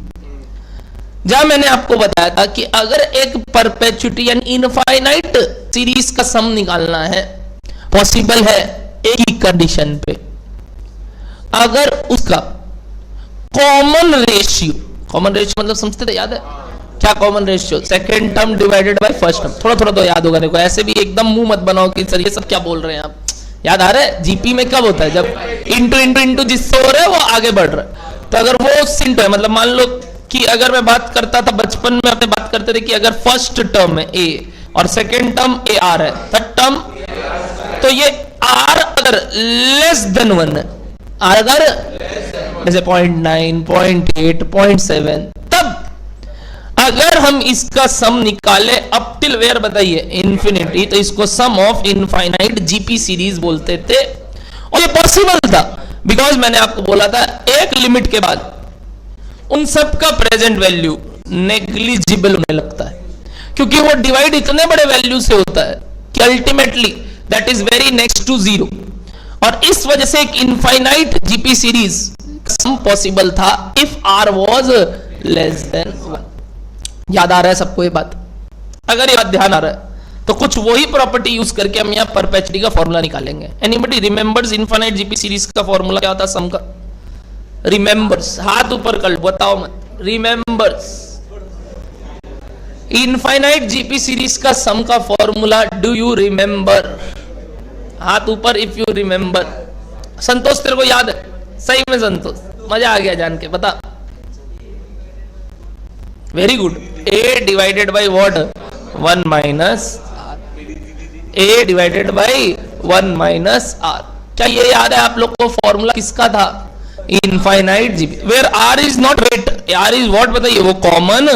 जहां मैंने आपको बताया था कि अगर एक परपेचुइटी यानी इनफाइनाइट सीरीज का सम निकालना है, पॉसिबल है एक ही कंडीशन पे, अगर उसका कॉमन रेशियो मतलब समझते थे, याद है क्या common ratio? Second term divided by first term. थोड़ा थोड़ा तो याद होगा, देखो ऐसे भी एकदम मुंह मत बनाओ कि सर ये सब क्या बोल रहे हैं आप। याद आ रहा है? जीपी में कब होता है? जब इंटू इंटू इंटू जिससे हो रहा है वो आगे बढ़ रहा है। तो अगर वो सिंटो है, मतलब मान लो कि अगर मैं बात करता था बचपन में, अपने बात करते थे कि अगर फर्स्ट टर्म है ए और सेकेंड टर्म ए आर है, थर्ड टर्म, तो ये आर अगर लेस देन 1 है, अगर जैसे 0.9, 0.8, 0.7, तब अगर हम इसका सम निकाले अप टिल वेयर बताइए? इंफिनिटी, तो इसको सम ऑफ इनफाइनाइट जीपी सीरीज बोलते थे। और ये पॉसिबल था बिकॉज मैंने आपको बोला था एक लिमिट के बाद उन सब का प्रेजेंट वैल्यू नेग्लिजिबल होने लगता है, क्योंकि वो डिवाइड इतने बड़े वैल्यू से होता है कि ultimately that is very next to zero. और इस वजह से एक infinite GP series sum possible था if R was less than 1। याद आ रहा है सबको ये बात? अगर ये बात ध्यान आ रहा है तो कुछ वही प्रॉपर्टी यूज करके हम यहाँ परपेचुइटी का फॉर्मूला निकालेंगे। Anybody remembers infinite GP series का फॉर्मूला क्या होता? सम का रिमेंबर्स, हाथ ऊपर कर बताओ मत। रिमेंबर्स इनफाइनाइट जीपी सीरीज का सम का फॉर्मूला, डू यू रिमेंबर? हाथ ऊपर इफ यू रिमेंबर। संतोष तेरे को याद है? सही में संतोष, मजा आ गया जान के, बता। Very good. A divided by what? 1 minus A divided by 1 minus R. क्या ये याद है आप लोग को? फॉर्मूला किसका था? Infinite GP, where R is not rate, R is what बताइए? वो कॉमन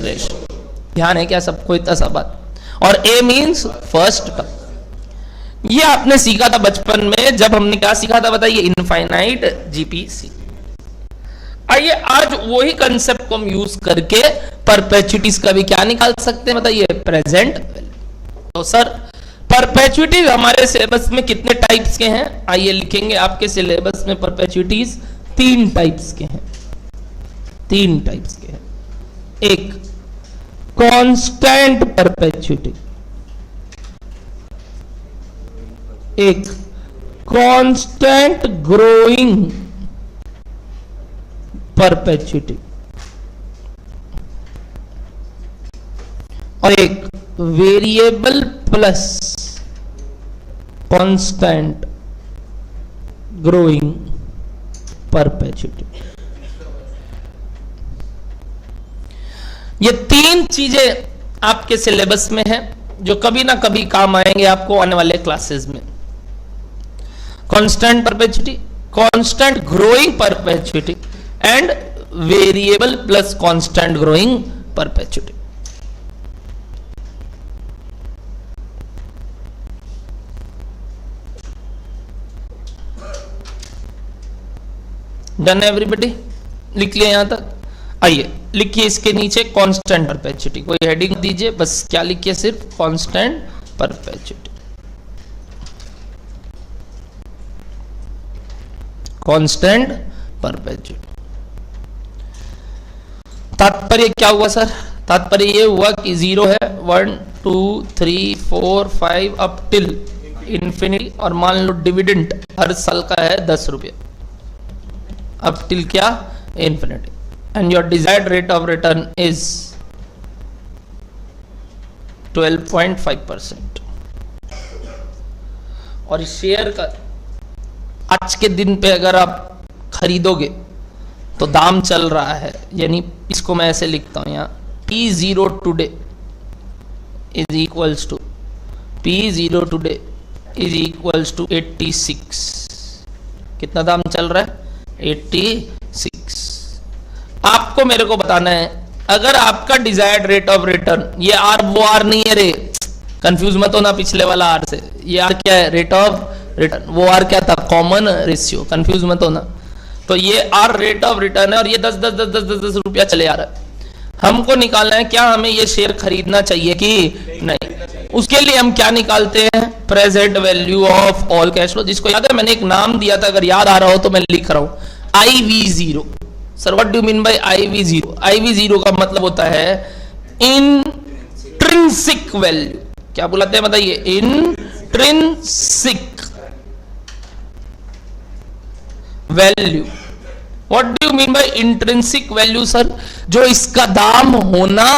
रेशियो। ध्यान है क्या सबको इतना सा बात? और ए मीन्स फर्स्ट टर्म। ये आपने सीखा था बचपन में, जब हमने क्या सीखा था बताइए? Infinite GPC. आइए आज वही कंसेप्ट को हम यूज करके परपेचुइटीज का भी क्या निकाल सकते हैं बताइए? Present value. तो सर परपेचुइटीज हमारे सिलेबस में कितने टाइप्स के हैं? आइए लिखेंगे आपके सिलेबस में परपेचुइटीज 3 टाइप्स के हैं। 3 टाइप्स के हैं। एक कांस्टेंट परपेचुइटी, एक कांस्टेंट ग्रोइंग परपेचुइटी, और एक variable plus constant growing perpetuity. ये 3 चीजें आपके सिलेबस में हैं जो कभी ना कभी काम आएंगे आपको आने वाले क्लासेस में। Constant perpetuity, constant growing perpetuity and variable plus constant growing perpetuity. Done everybody, लिख लिया यहां तक। आइए लिखिए इसके नीचे कांस्टेंट परपेचुइटी, कोई हेडिंग दीजिए, बस क्या लिखिए, सिर्फ कांस्टेंट परपेचुइटी। कांस्टेंट परपेचुइटी तात्पर्य क्या हुआ सर? तात्पर्य ये हुआ कि 0 है, 1 2 3 4 5 अप टिल इंफिनिटी, और मान लो डिविडेंड हर साल का है 10 रुपये, अप टिल क्या? Infinity, and your desired rate of return is 12.5%। और इस शेयर का आज के दिन पे अगर आप खरीदोगे तो दाम चल रहा है, यानी इसको मैं ऐसे लिखता हूं यहां, P0 today is equals to P0 today is equals to 86। कितना दाम चल रहा है? 86। आपको मेरे को बताना है, अगर आपका डिजायर्ड रेट ऑफ रिटर्न, ये आर वो आर नहीं है रे, कंफ्यूज मत होना पिछले वाला आर से, ये आर क्या है? Rate of return. वो आर क्या था? कॉमन रेशियो, कंफ्यूज मत होना। तो ये आर रेट ऑफ रिटर्न है, और ये 10 रुपया चले आ रहा है। हमको निकालना है क्या हमें ये शेयर खरीदना चाहिए कि नहीं। उसके लिए हम क्या निकालते हैं? Present value of all cash flow, जिसको याद है मैंने एक नाम दिया था, अगर याद आ रहा हो तो मैं लिख रहा हूं, IV0। Sir what do mean by IV0? IV0 का मतलब होता है इंट्रिंसिक वैल्यू। क्या बुलाते हैं बताइए? Intrinsic value. What do you mean bye intrinsic value sir? जो इसका दाम होना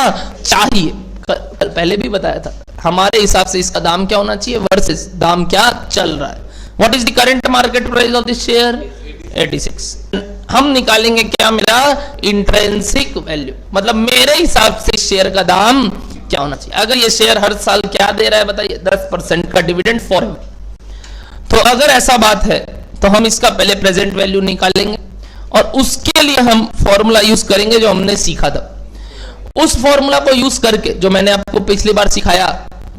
चाहिए। पहले भी बताया था, हमारे हिसाब से इसका दाम क्या होना चाहिए वर्सेस दाम क्या चल रहा है। What is the current market price of this share? 86। हम निकालेंगे क्या मिला? इंट्रिंसिक वैल्यू, मतलब मेरे हिसाब से शेयर का दाम क्या होना चाहिए। अगर ये शेयर हर साल क्या दे रहा है बताइए? 10% का डिविडेंड फॉरएवर। तो अगर ऐसा बात है तो हम इसका पहले प्रेजेंट वैल्यू निकालेंगे, और उसके लिए हम फॉर्मूला यूज करेंगे जो हमने सीखा था। उस फॉर्मूला को यूज करके, जो मैंने आपको पिछली बार सिखाया,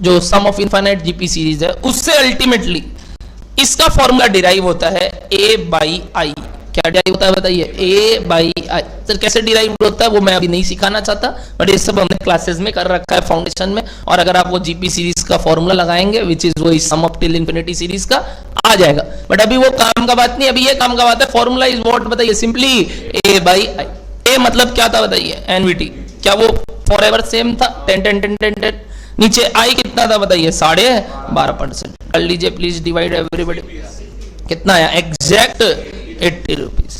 जो सम ऑफ इनफाइनाइट जीपी सीरीज है, उससे अल्टीमेटली इसका फॉर्मूला डिराइव होता है A/I। क्या डिराइव होता है बताइए? A/I। सर कैसे डिराइव होता है वो मैं अभी नहीं सिखाना चाहता, बट ये सब हमने क्लासेस में कर रखा है फाउंडेशन में। और अगर आप वो जीपी सीरीज का फॉर्मूला लगाएंगे, विच इज वो सम ऑफ टिल इंफिनिटी सीरीज का, आ जाएगा। बट अभी वो काम का बात नहीं, अभी ये काम का बात है। फॉर्मूला इज व्हाट बताइए? Simply A/I। A मतलब क्या था बताइए? एनवीटी। क्या वो फॉरएवर सेम था? 10। नीचे I कितना था बताइए? 12.5%। कर लीजिए प्लीज डिवाइड एवरीबॉडी। कितना आया? Exact 80 rupees.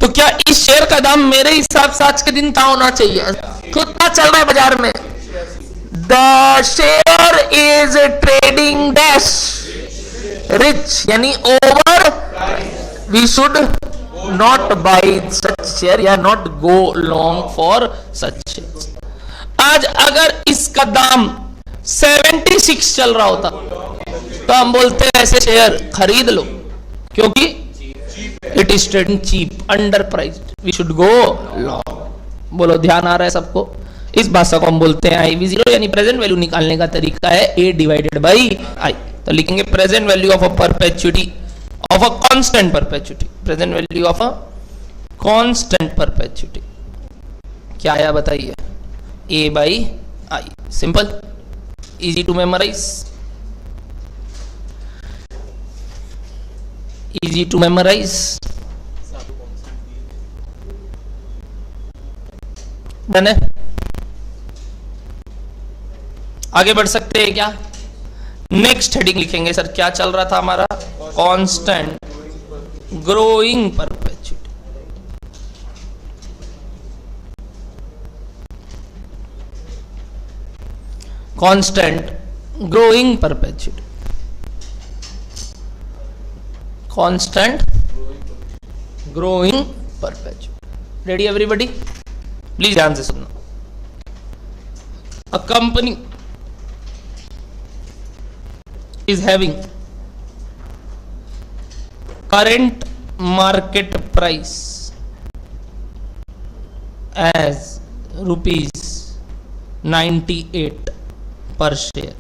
तो क्या इस शेयर का दाम मेरे हिसाब से आज के दिन क्या होना चाहिए? कितना चल रहा है बाजार में? The share is trading dash rich, यानी over. We should not buy such share या not go long for such share. आज अगर इसका दाम 76 चल रहा होता तो हम बोलते हैं ऐसे शेयर खरीद लो, क्योंकि it is trading cheap, under price, we should go long. बोलो ध्यान आ रहा है सबको? इस भाषा को हम बोलते हैं IV0, यानी प्रेजेंट वैल्यू निकालने का तरीका है A/I। तो लिखेंगे present value of a perpetuity of a constant perpetuity. Present value of a constant perpetuity क्या आया बताइए? A/I। Simple, easy to memorise, easy to memorise. Done है? आगे बढ़ सकते हैं क्या? नेक्स्ट हेडिंग लिखेंगे सर, क्या चल रहा था हमारा? Constant growing perpetuity. Constant growing perpetuity. Constant growing perpetuity. Ready everybody? Please ध्यान से सुनना। A company is having current market price as rupees 98 per share.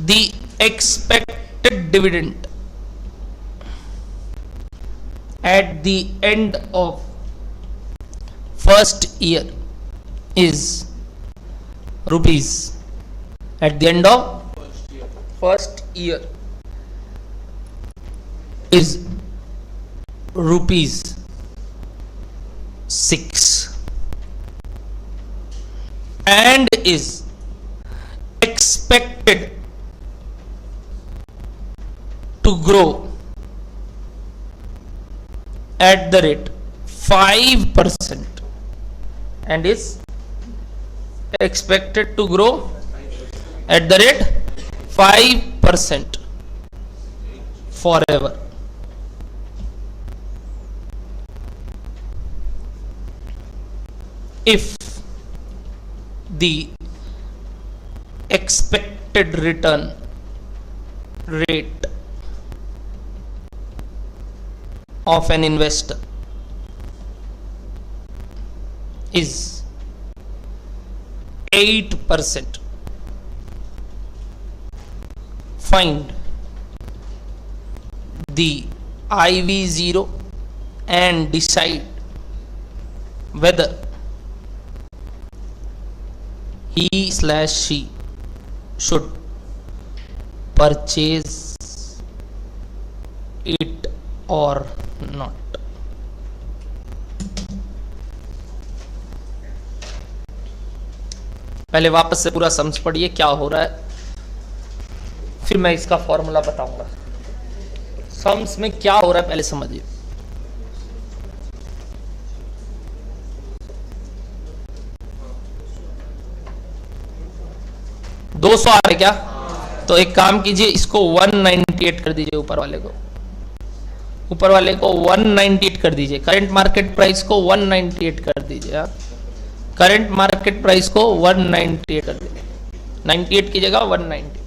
The expected dividend at the end of first year is rupees, at the end of first year is rupees 6 and is expected to grow at the rate 5% and is expected to grow at the rate 5% forever. If the expected return rate of an investor is 8%, find the IV0 and decide whether he/she should purchase it or not. पहले वापस से पूरा समझ पढ़िए क्या हो रहा है, फिर मैं इसका फॉर्मूला बताऊंगा। सम्स में क्या हो रहा है पहले समझिए। दो 200 आ रहे क्या? तो एक काम कीजिए, इसको 198 कर दीजिए, ऊपर वाले को 198 कर दीजिए। करंट मार्केट प्राइस को 198 कर दीजिए। आप करंट मार्केट प्राइस को 198 कर दीजिए, 98 की जगह 198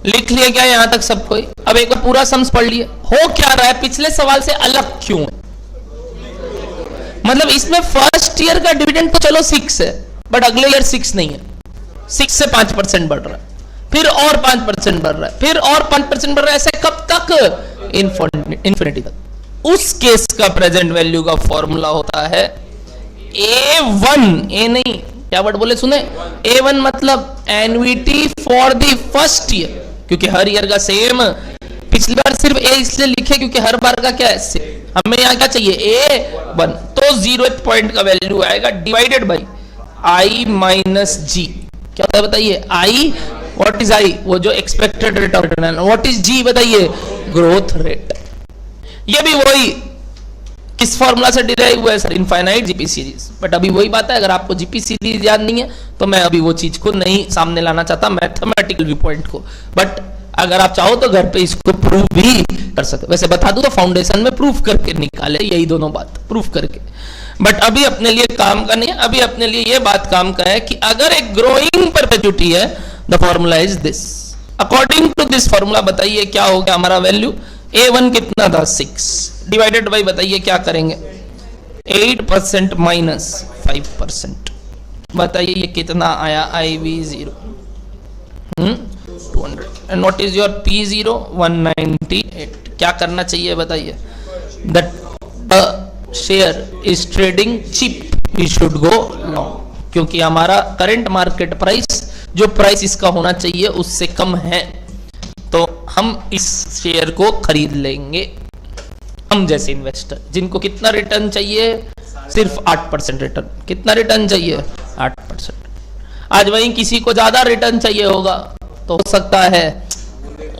लिख लिया क्या यहां तक सब कोई? अब एक बार पूरा सम्स पढ़ लिए। हो क्या रहा है, पिछले सवाल से अलग क्यों है? मतलब इसमें फर्स्ट ईयर का डिविडेंड तो चलो 6 है, बट अगले ईयर 6 नहीं है, 6 से 5% बढ़ रहा है, फिर और 5% बढ़ रहा है, फिर और 5% बढ़ रहा है, ऐसे कब तक? इन्फिनिटी तक। उस केस का प्रेजेंट वैल्यू का फॉर्मूला होता है A1, ए नहीं, क्या वर्ड बोले सुने? A1 मतलब annuity for the first year, क्योंकि हर ईयर का सेम। पिछली बार सिर्फ ए इसलिए लिखे क्योंकि हर बार का क्या है, हमें यहाँ क्या चाहिए? A1। तो 0th पॉइंट का वैल्यू आएगा divided by I minus G। क्या होता है बताइए? I, what is I? वो जो expected rate of return. What is G बताइए? Growth rate. ये भी वही किस फॉर्मूला से डिराइव हुआ है sir? Infinite GP series. But अभी वही बात है, अगर आपको जीपी सीरीज याद नहीं है तो मैं अभी वो चीज को नहीं सामने लाना चाहता, मैथमेटिकल व्यू पॉइंट को। बट अगर आप चाहो तो घर पे इसको प्रूव भी कर सकते। वैसे बता दूं तो फाउंडेशन में प्रूफ करके निकाले, यही दोनों बात प्रूफ करके। बट अभी अपने लिए काम का नहीं है, अभी अपने लिए ये बात काम का है कि अगर एक ग्रोइंग परपेचुइटी है, the formula is this. According to this formula बताइए क्या हो गया हमारा वैल्यू? A1 कितना था? 6 डिवाइडेड बाई बताइए क्या करेंगे? 8% माइनस 5%। बताइए ये कितना आया? IV0 200। And what is your P0? 198। क्या करना चाहिए बताइए? The share is trading cheap, we should go long, क्योंकि हमारा करंट मार्केट प्राइस, जो प्राइस इसका होना चाहिए उससे कम है, तो हम इस शेयर को खरीद लेंगे। हम जैसे इन्वेस्टर जिनको कितना रिटर्न चाहिए? सिर्फ 8% रिटर्न। कितना रिटर्न चाहिए? 8%। आज वहीं किसी को ज्यादा रिटर्न चाहिए होगा, तो हो सकता है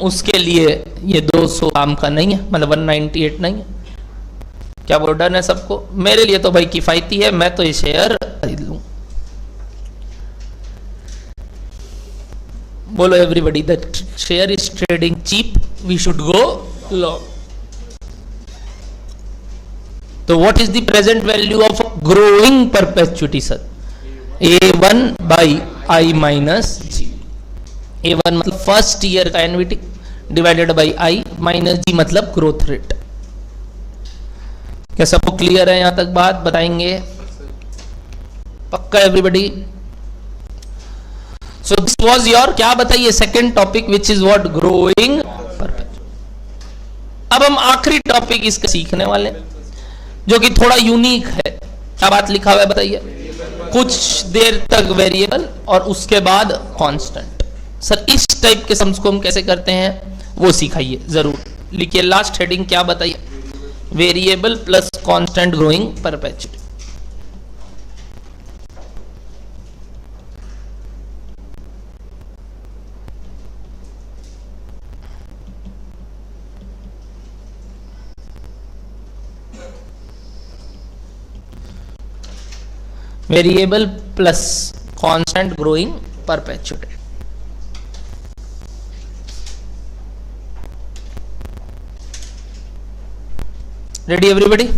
उसके लिए ये 200 काम का नहीं है, मतलब 198 नहीं है। क्या वो डन है सबको? मेरे लिए तो भाई किफायती है, मैं तो ये शेयर खरीद लूं। बोलो everybody, that share is trading cheap, we should go long. तो what is the present value of growing perpetuity sir? A1 by I minus G. A1 मतलब फर्स्ट ईयर का annuity divided by I minus G मतलब ग्रोथ रेट। क्या सबको क्लियर है यहां तक बात? बताएंगे पक्का everybody? So this was your, क्या बताइए, second topic which is what, growing perpetual. अब हम आखिरी टॉपिक इसका सीखने वाले हैं जो कि थोड़ा यूनिक है। क्या बात लिखा हुआ है बताइए? कुछ देर तक वेरिएबल और उसके बाद कांस्टेंट। सर इस टाइप के सम्स को हम कैसे करते हैं वो सिखाइए जरूर। लिखिए लास्ट हेडिंग क्या बताइए? Variable plus constant growing perpetual. Variable plus constant growing perpetual. Ready everybody?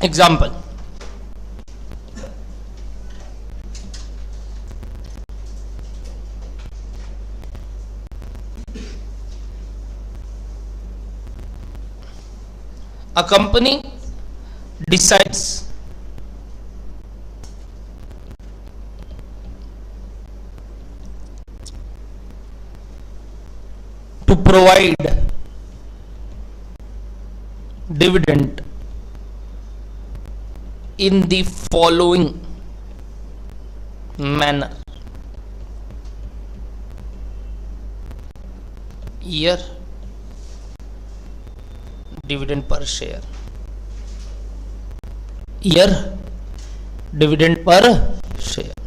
Example, a company decides to provide dividend in the following manner: year, dividend per share, year, dividend per share,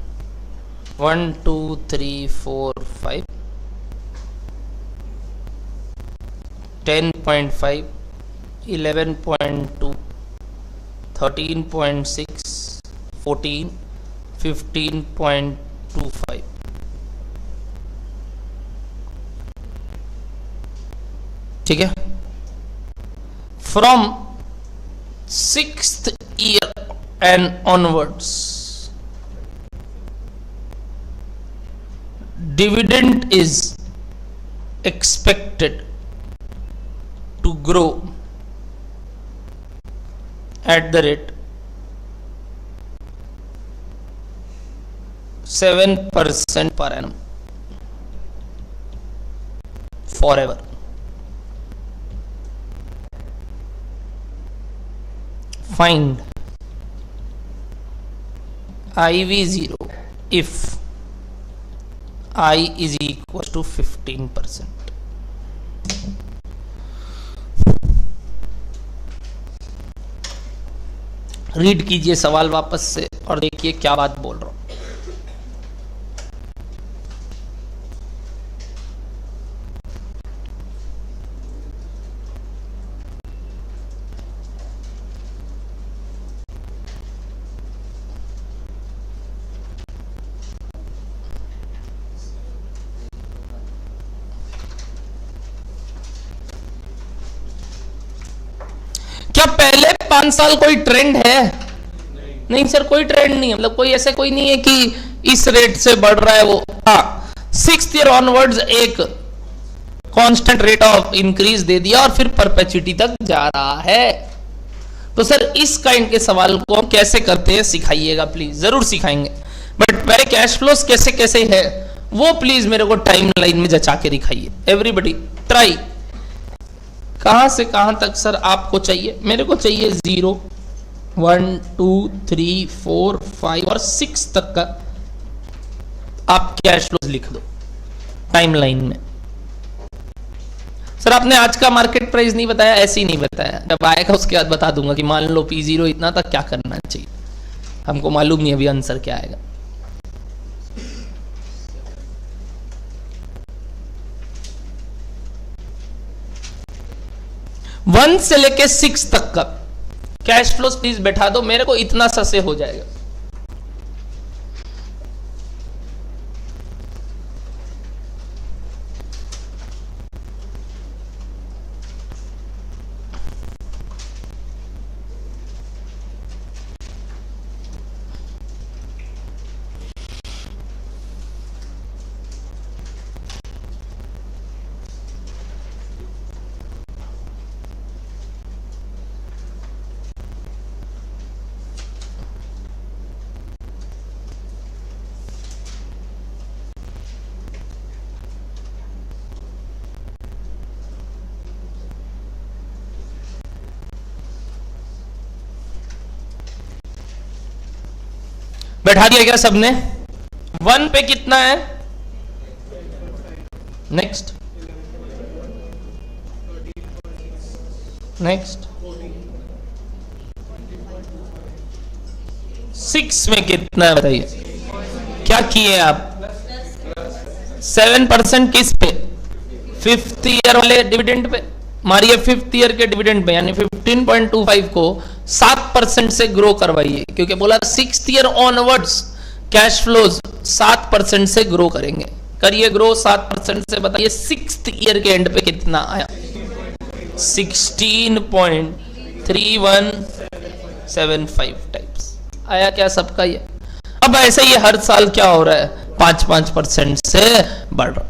1 2 3 4 5, 10.5, 11.2, 13.6, 14, 15.25। ठीक है? From 6th year and onwards, dividend is expected to grow at the rate 7% per annum forever. Find IV0 if I is equal to 15%. Read कीजिए सवाल वापस से और देखिए क्या बात बोल रहा हूं। क्या पहले 5 साल कोई ट्रेंड है? नहीं सर, कोई ट्रेंड नहीं है। मतलब कोई ऐसे कोई नहीं है कि इस रेट से बढ़ रहा है वो। हाँ, 6th ईयर ऑनवर्ड्स एक कांस्टेंट रेट ऑफ इंक्रीज दे दिया और फिर परपेचुइटी तक जा रहा है। तो सर इस काइंड के सवाल को हम कैसे करते हैं सिखाइएगा प्लीज, जरूर सिखाएंगे। बट पहले कैश फ्लोस कैसे कैसे है वो प्लीज मेरे को टाइम लाइन में जचा के दिखाइए। Everybody try. कहां से कहां तक सर आपको चाहिए? मेरे को चाहिए 0 1 2 3 4 5 और 6 तक का आप कैश फ्लोज लिख दो टाइम लाइन में। सर आपने आज का मार्केट प्राइस नहीं बताया, ऐसे ही नहीं बताया। जब आएगा उसके बाद बता दूंगा कि मान लो P0 इतना तक क्या करना चाहिए। हमको मालूम नहीं अभी आंसर क्या आएगा। वन से लेके 6 तक का कैश फ्लोस प्लीज बैठा दो, मेरे को इतना सा से हो जाएगा। बैठा दिया क्या सबने? 1 पे कितना है? नेक्स्ट नेक्स्ट 6 में कितना है बताइए? क्या किए आप? 7% किस पे? 5th ईयर वाले डिविडेंड पे मारिए। 5th ईयर के डिविडेंड पे यानी 15.25 को 7% से ग्रो करवाइए, क्योंकि बोला 6th year onwards cash flows 7% से ग्रो करेंगे। करिए ग्रो 7% से, बताइए 6th ईयर के एंड पे कितना आया? 16.3175 टाइप्स आया क्या सबका? ये अब ऐसे ही हर साल क्या हो रहा है? 5% से बढ़ रहा।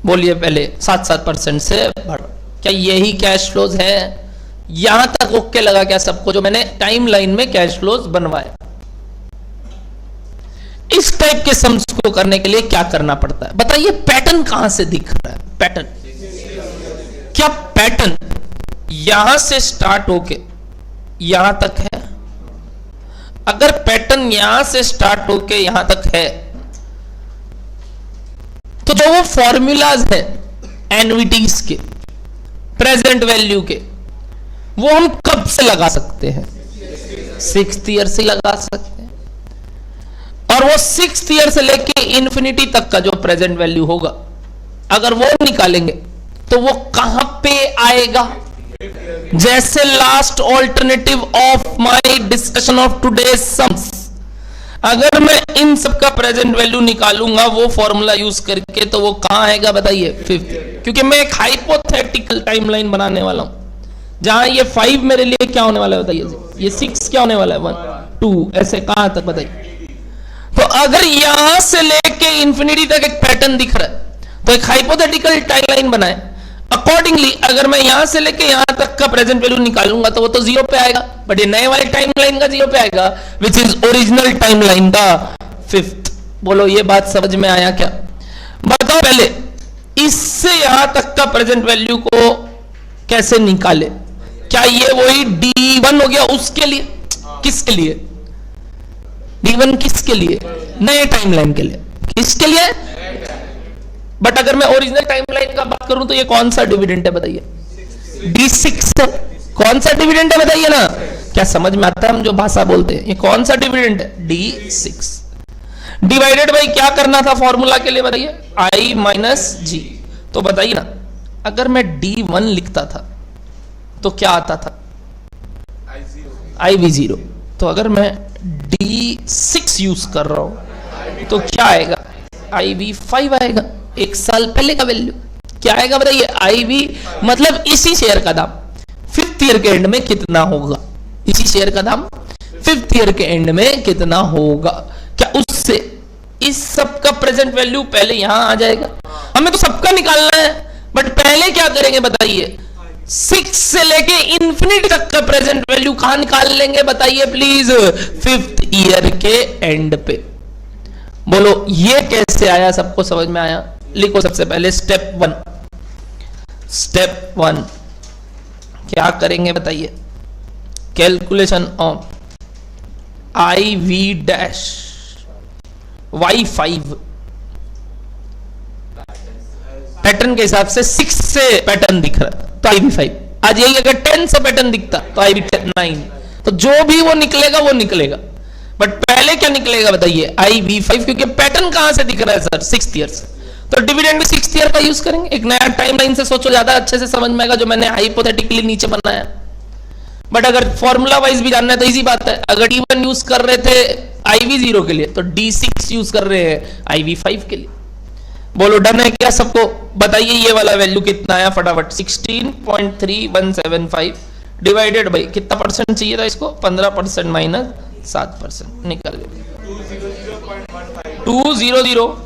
बोलिए पहले 7% से बढ़ रहा। क्या यही कैश फ्लोज है? यहां तक ओके लगा क्या सबको, जो मैंने टाइम लाइन में कैश फ्लोज बनवाया? इस टाइप के सम्स को करने के लिए क्या करना पड़ता है बताइए? पैटर्न कहां से दिख रहा है? पैटर्न क्या? पैटर्न यहां से स्टार्ट होके यहां तक है। अगर पैटर्न यहां से स्टार्ट होके यहां तक है तो जो वो फॉर्मूलाज है एन्युइटीज के, प्रेजेंट वैल्यू के, वो हम कब से लगा सकते हैं? 6th ईयर से लगा सकते हैं। और वो 6th ईयर से लेके इंफिनिटी तक का जो प्रेजेंट वैल्यू होगा, अगर वो निकालेंगे तो वो कहां पे आएगा? जैसे last alternative of my discussion of today sums, अगर मैं इन सब का प्रेजेंट वैल्यू निकालूंगा वो फॉर्मूला यूज करके, तो वो कहां आएगा बताइए? 5th। क्योंकि मैं एक हाइपोथेटिकल टाइमलाइन बनाने वाला हूं, जहां ये 5 मेरे लिए क्या होने वाला है बताइए? ये 6 क्या होने वाला है? 1 2 ऐसे कहां तक बताइए? तो अगर यहां से लेके इंफिनिटी तक एक पैटर्न दिख रहा है, तो एक हाइपोथेटिकल टाइमलाइन बनाए। अकॉर्डिंगली अगर मैं यहां से लेके यहां तक का प्रेजेंट वैल्यू निकालूंगा तो वो तो 0 पे आएगा, बट ये नए वाले टाइमलाइन का 0 पे आएगा, विच इज ओरिजिनल टाइमलाइन का 5th। बोलो ये बात समझ में आया क्या? बताओ पहले इससे यहां तक का प्रेजेंट वैल्यू को कैसे निकाले? क्या ये वही D1 हो गया उसके लिए? किसके लिए D1? किसके लिए? नए टाइमलाइन के लिए। किसके लिए? बट अगर मैं ओरिजिनल टाइमलाइन का बात करूं तो ये कौन सा डिविडेंड है बताइए? D6 है। कौन सा डिविडेंड है बताइए ना? क्या समझ में आता है हम जो भाषा बोलते हैं? ये कौन सा डिविडेंड है? D6 डिवाइडेड बाई क्या करना था फॉर्मूला के लिए बताइए? I minus G। तो बताइए ना, अगर मैं D1 लिखता था तो क्या आता था? IV0। तो अगर मैं D6 यूज कर रहा हूं तो क्या आएगा? IV5 आएगा। एक साल पहले का वैल्यू क्या आएगा बताइए? IV मतलब इसी शेयर का दाम 5th ईयर के एंड में कितना होगा? इसी शेयर का दाम 5th ईयर के एंड में कितना होगा? क्या उससे इस सब का प्रेजेंट वैल्यू पहले यहां आ जाएगा? हमें तो सबका निकालना है, बट पहले क्या करेंगे बताइए? 6 से लेके इंफिनिटी तक का प्रेजेंट वैल्यू कहां निकाल लेंगे बताइए प्लीज? 5th ईयर के एंड पे। बोलो ये कैसे आया? सबको समझ में आया? लिखो सबसे पहले स्टेप 1। स्टेप 1 क्या करेंगे बताइए? Calculation of IV dash Y5 pattern के हिसाब से 6 से पैटर्न दिख रहा है तो IV5। आज यही अगर 10 से पैटर्न दिखता तो IV9। तो जो भी वो निकलेगा वो निकलेगा, बट पहले क्या निकलेगा बताइए? IV5, क्योंकि पैटर्न कहां से दिख रहा है सर? 6th ईयर से। तो डिविडेंड भी 6th ईयर का यूज करेंगे। एक नया टाइमलाइन से सोचो, ज्यादा अच्छे से समझ में आएगा जो मैंने हाइपोथेटिकली नीचे बनाया। बट अगर फॉर्मूला वाइज भी जानना है तो इजी बात है। अगर D1 यूज कर रहे थे IV0 के लिए तो D6 यूज कर रहे हैं IV5 के लिए। बोलो डन है क्या सबको? बताइए ये वाला वैल्यू कितना आया फटाफट? 16.3175 डिवाइडेड बाई कितना परसेंट चाहिए था इसको? 15% माइनस 7% निकल गया 200.15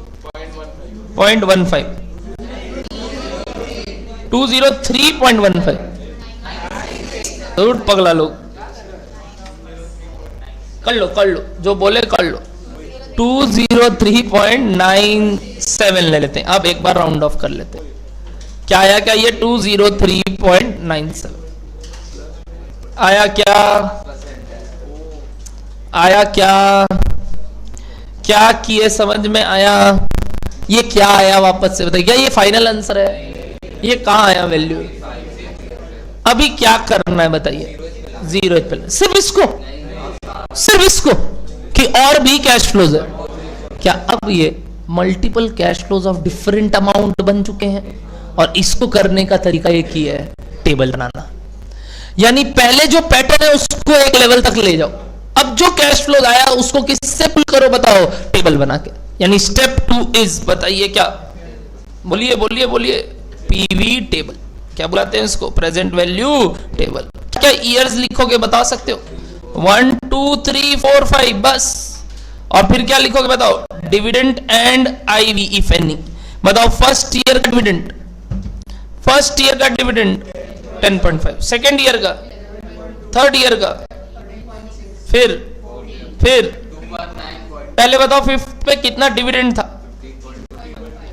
203.15। पगला लोग कर लो जो बोले कर लो। 203.97 ले लेते हैं। अब एक बार राउंड ऑफ कर लेते हैं। क्या आया? क्या ये 203.97 आया? क्या आया? क्या क्या किए समझ में आया? ये क्या आया वापस से बताइए, क्या ये फाइनल आंसर है? ये कहाँ आया वैल्यू? अभी क्या करना है बताइए? 0 सिर्फ इसको कि और भी कैश फ्लोज है क्या? अब ये multiple cash flows of different amount बन चुके हैं और इसको करने का तरीका एक ही है, टेबल बनाना। यानी पहले जो पैटर्न है उसको एक लेवल तक ले जाओ, अब जो कैश फ्लोज आया उसको किससे पुल करो बताओ? टेबल बना के। यानी स्टेप 2 इज, बताइए क्या? बोलिए बोलिए बोलिए। PV table. क्या बुलाते हैं इसको? Present value table. क्या ईयर्स लिखोगे बता सकते हो? 1 2 3 4 5 बस। और फिर क्या लिखोगे बताओ? Dividend and IV if any. बताओ फर्स्ट ईयर का डिविडेंड, फर्स्ट ईयर का डिविडेंड 10.5, सेकेंड ईयर का, थर्ड ईयर का, फिर पहले बताओ फिफ्थ पे कितना डिविडेंड था,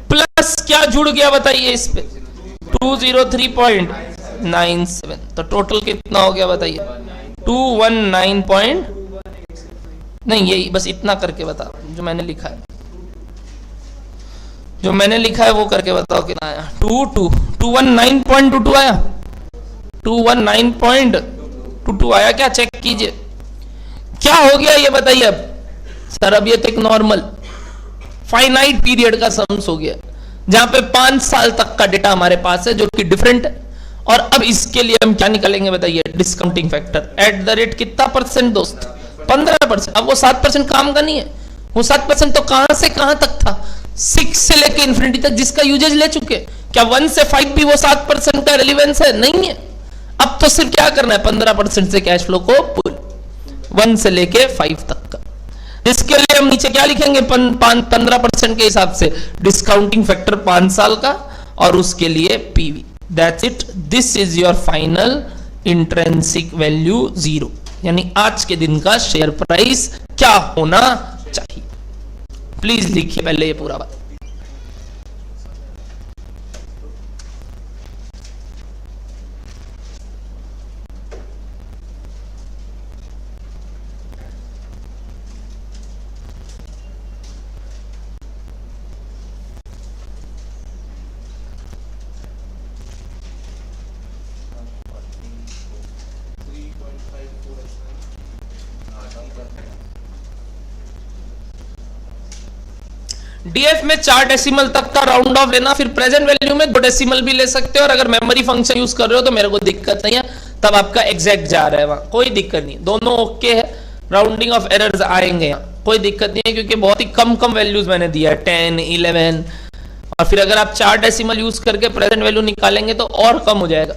प्लस क्या जुड़ गया बताइए इस पे? 203.97। तो टोटल कितना हो गया बताइए? 219 नहीं, यही बस इतना करके बताओ जो मैंने लिखा है, जो मैंने लिखा है वो करके बताओ कितना आया? 219.22 आया, 219.22 आया क्या? चेक कीजिए क्या हो गया ये बताइए। अब सर अब ये तो एक नॉर्मल फाइनाइट पीरियड का सम्स हो गया जहां पे 5 साल तक का डेटा हमारे पास है जो कि डिफरेंट है। और अब इसके लिए हम क्या निकालेंगे बताइए? Discounting factor at the rate कितना परसेंट दोस्त? 15%। अब वो 7% काम का नहीं है, वो 7% तो कहां से कहां तक था? 6 से लेके इंफिनिटी तक जिसका यूजेज ले चुके। क्या 1 से 5 भी वो 7% का रेलिवेंस है? नहीं है। अब तो सिर्फ क्या करना है? 15% से कैश फ्लो को पुल 1 से लेके 5 तक का। इसके लिए हम नीचे क्या लिखेंगे? 15% के हिसाब से डिस्काउंटिंग फैक्टर 5 साल का और उसके लिए PV. That's it, this is your final intrinsic value 0। यानी आज के दिन का शेयर प्राइस क्या होना चाहिए? प्लीज लिखिए पहले ये पूरा बात। डीएफ में 4 डेसिमल तक का राउंड ऑफ लेना, फिर प्रेजेंट वैल्यू में 2 डेसिमल भी ले सकते हो। और अगर मेमोरी फंक्शन यूज कर रहे हो तो मेरे को दिक्कत नहीं है, तब आपका एग्जैक्ट जा रहा है वहां, कोई दिक्कत नहीं, दोनों ओके है। राउंडिंग ऑफ एरर्स आएंगे यहाँ, कोई दिक्कत नहीं है, क्योंकि बहुत ही कम वैल्यूज मैंने दिया है, 10, 11। और फिर अगर आप 4 डेसिमल यूज करके प्रेजेंट वैल्यू निकालेंगे तो और कम हो जाएगा।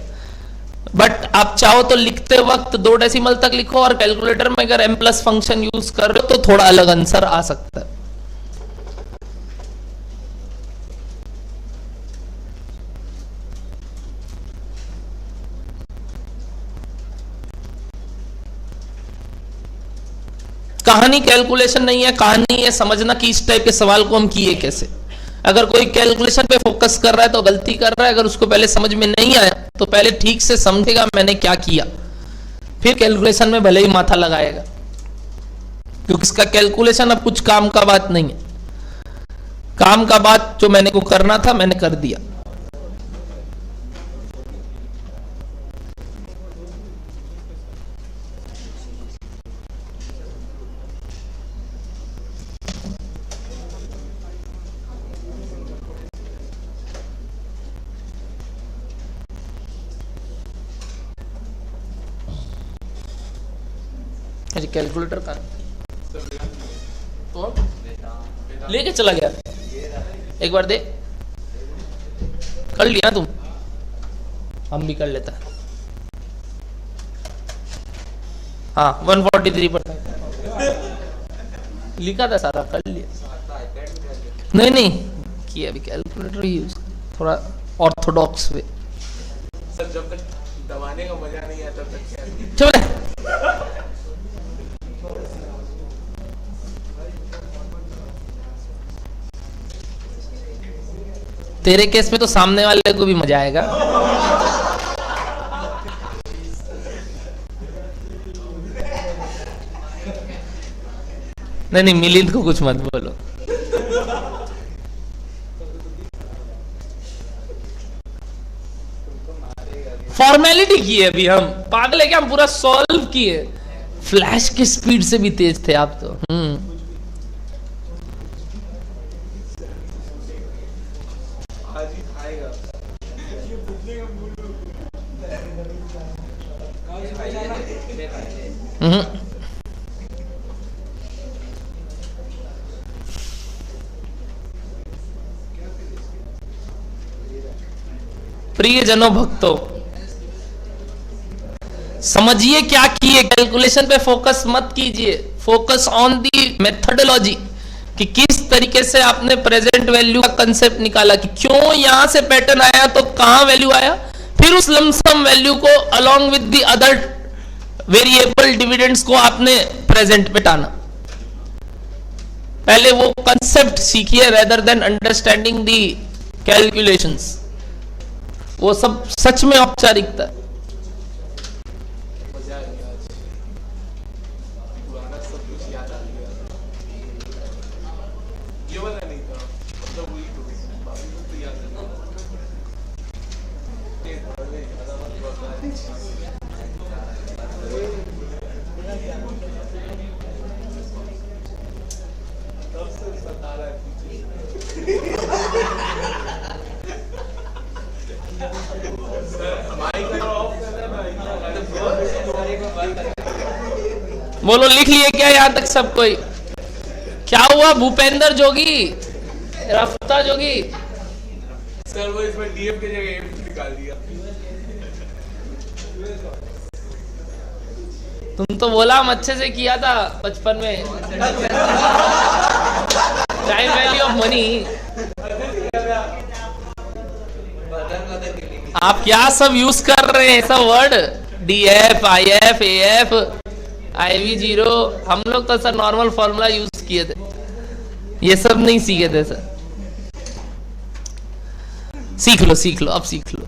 बट आप चाहो तो लिखते वक्त 2 डेसिमल तक लिखो, और कैलकुलेटर में अगर m+ फंक्शन यूज कर रहे हो तो थोड़ा अलग आंसर आ सकता है। कहानी कैलकुलेशन नहीं है, कहानी है समझना कि इस टाइप के सवाल को हम किए कैसे। अगर कोई कैलकुलेशन पे फोकस कर रहा है तो गलती कर रहा है, अगर उसको पहले समझ में नहीं आया तो पहले ठीक से समझेगा मैंने क्या किया, फिर कैलकुलेशन में भले ही माथा लगाएगा, क्योंकि इसका कैलकुलेशन अब कुछ काम का बात नहीं है। काम का बात जो मैंने को करना था मैंने कर दिया। कैलकुलेटर का तो लेके चला गया, एक बार दे, कर लिया तुम, हम भी कर लेता। हाँ 143% लिखा था सारा, कर लिया। नहीं किया अभी, कैलकुलेटर यूज थोड़ा ऑर्थोडॉक्स वे। सर जब तक दबाने का मजा नहीं आता तब तक क्या? चलो तेरे केस में तो सामने वाले को भी मजा आएगा। नहीं नहीं, मिलिंद को कुछ मत बोलो। फॉर्मेलिटी की है अभी, हम पागल है क्या, हम पूरा सॉल्व किए। फ्लैश की स्पीड से भी तेज थे आप तो। प्रियजनों, भक्तों, समझिए क्या किए, कैलकुलेशन पे फोकस मत कीजिए, फोकस ऑन दी मेथोडोलॉजी कि किस तरीके से आपने प्रेजेंट वैल्यू का कंसेप्ट निकाला, कि क्यों यहां से पैटर्न आया तो कहां वैल्यू आया, फिर उस लमसम वैल्यू को along with the other variable dividends को आपने प्रेजेंट पे टाना। पहले वो कंसेप्ट सीखिए रेदर देन अंडरस्टैंडिंग दी कैलकुलेशंस। वो सब सच में औपचारिकता है। बोलो, लिख लिए क्या यहां तक सब कोई? क्या हुआ भूपेंद्र जोगी, रफ्ता जोगी? सर वो इसमें डीएफ की जगह एफ निकाल दिया। तुम तो बोला हम अच्छे से किया था बचपन में। Time value of money. आप क्या सब यूज कर रहे हैं सब word, DF, if, AF, IV0, हम लोग तो सर नॉर्मल फॉर्मूला यूज किए थे, ये सब नहीं सीखे थे सर। सीख लो सीख लो, अब सीख लो।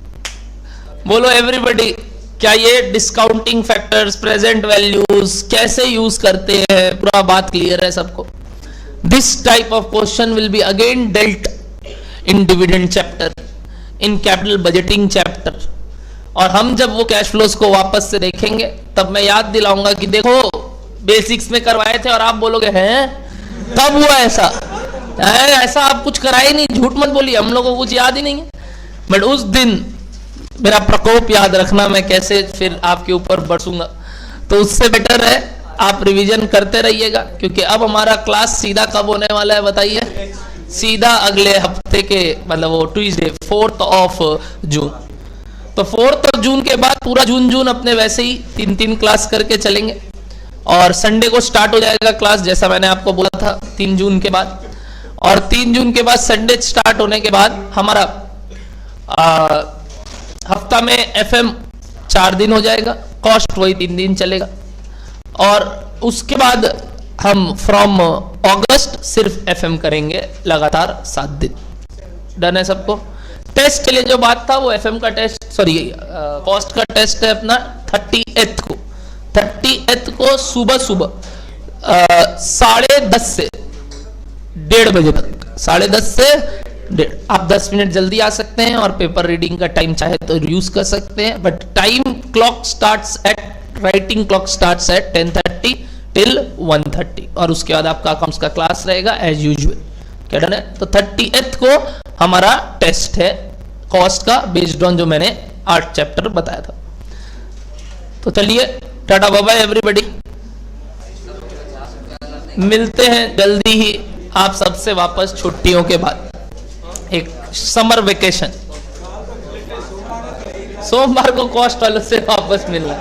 बोलो एवरीबॉडी, क्या ये डिस्काउंटिंग फैक्टर्स, प्रेजेंट वैल्यूज कैसे यूज करते हैं, पूरा बात क्लियर है सबको? This type of question will be again dealt in dividend chapter, in capital budgeting chapter. और हम जब वो कैश फ्लोज को वापस से देखेंगे तब मैं याद दिलाऊंगा कि देखो बेसिक्स में करवाए थे, और आप बोलोगे हैं तब हुआ ऐसा ऐसा आप कुछ कराए नहीं, झूठ मत बोलिए, हम लोगों को कुछ याद ही नहीं है। बट उस दिन मेरा प्रकोप याद रखना, मैं कैसे फिर आपके ऊपर बरसूंगा। तो उससे बेटर है आप रिवीजन करते रहिएगा, क्योंकि अब हमारा क्लास सीधा कब होने वाला है बताइए? सीधा अगले हफ्ते के, मतलब वो ट्यूसडे 4 जून। तो 4 जून के बाद पूरा जून अपने वैसे ही 3 क्लास करके चलेंगे, और संडे को स्टार्ट हो जाएगा क्लास, जैसा मैंने आपको बोला था 3 जून के बाद। और 3 जून के बाद संडे स्टार्ट होने के बाद हमारा हफ्ता में FM 4 दिन हो जाएगा, कॉस्ट वही 3 दिन चलेगा। और उसके बाद हम फ्रॉम अगस्त सिर्फ FM करेंगे लगातार 7 दिन। डन है सबको? टेस्ट के लिए जो बात था वो FM का टेस्ट, सॉरी कॉस्ट का टेस्ट है अपना 30th को। 30th को सुबह 10:30 से 1:30 बजे तक, 10:30 से 1:30। आप 10 मिनट जल्दी आ सकते हैं, और पेपर रीडिंग का टाइम चाहे तो यूज कर सकते हैं, but time clock starts at, writing clock starts at 10:30 till 1:30, और उसके बाद आपका अकाउंट्स का क्लास रहेगा एज यूजुअल। क्या डन है? तो 30th को हमारा टेस्ट है कॉस्ट का, बेस्ड ऑन जो मैंने 8 चैप्टर बताया था। तो चलिए, टाटा बाय बाय एवरीबॉडी, मिलते हैं जल्दी ही आप सबसे वापस छुट्टियों के बाद, एक समर वेकेशन। सोमवार को कॉस्ट वालों से वापस मिलना।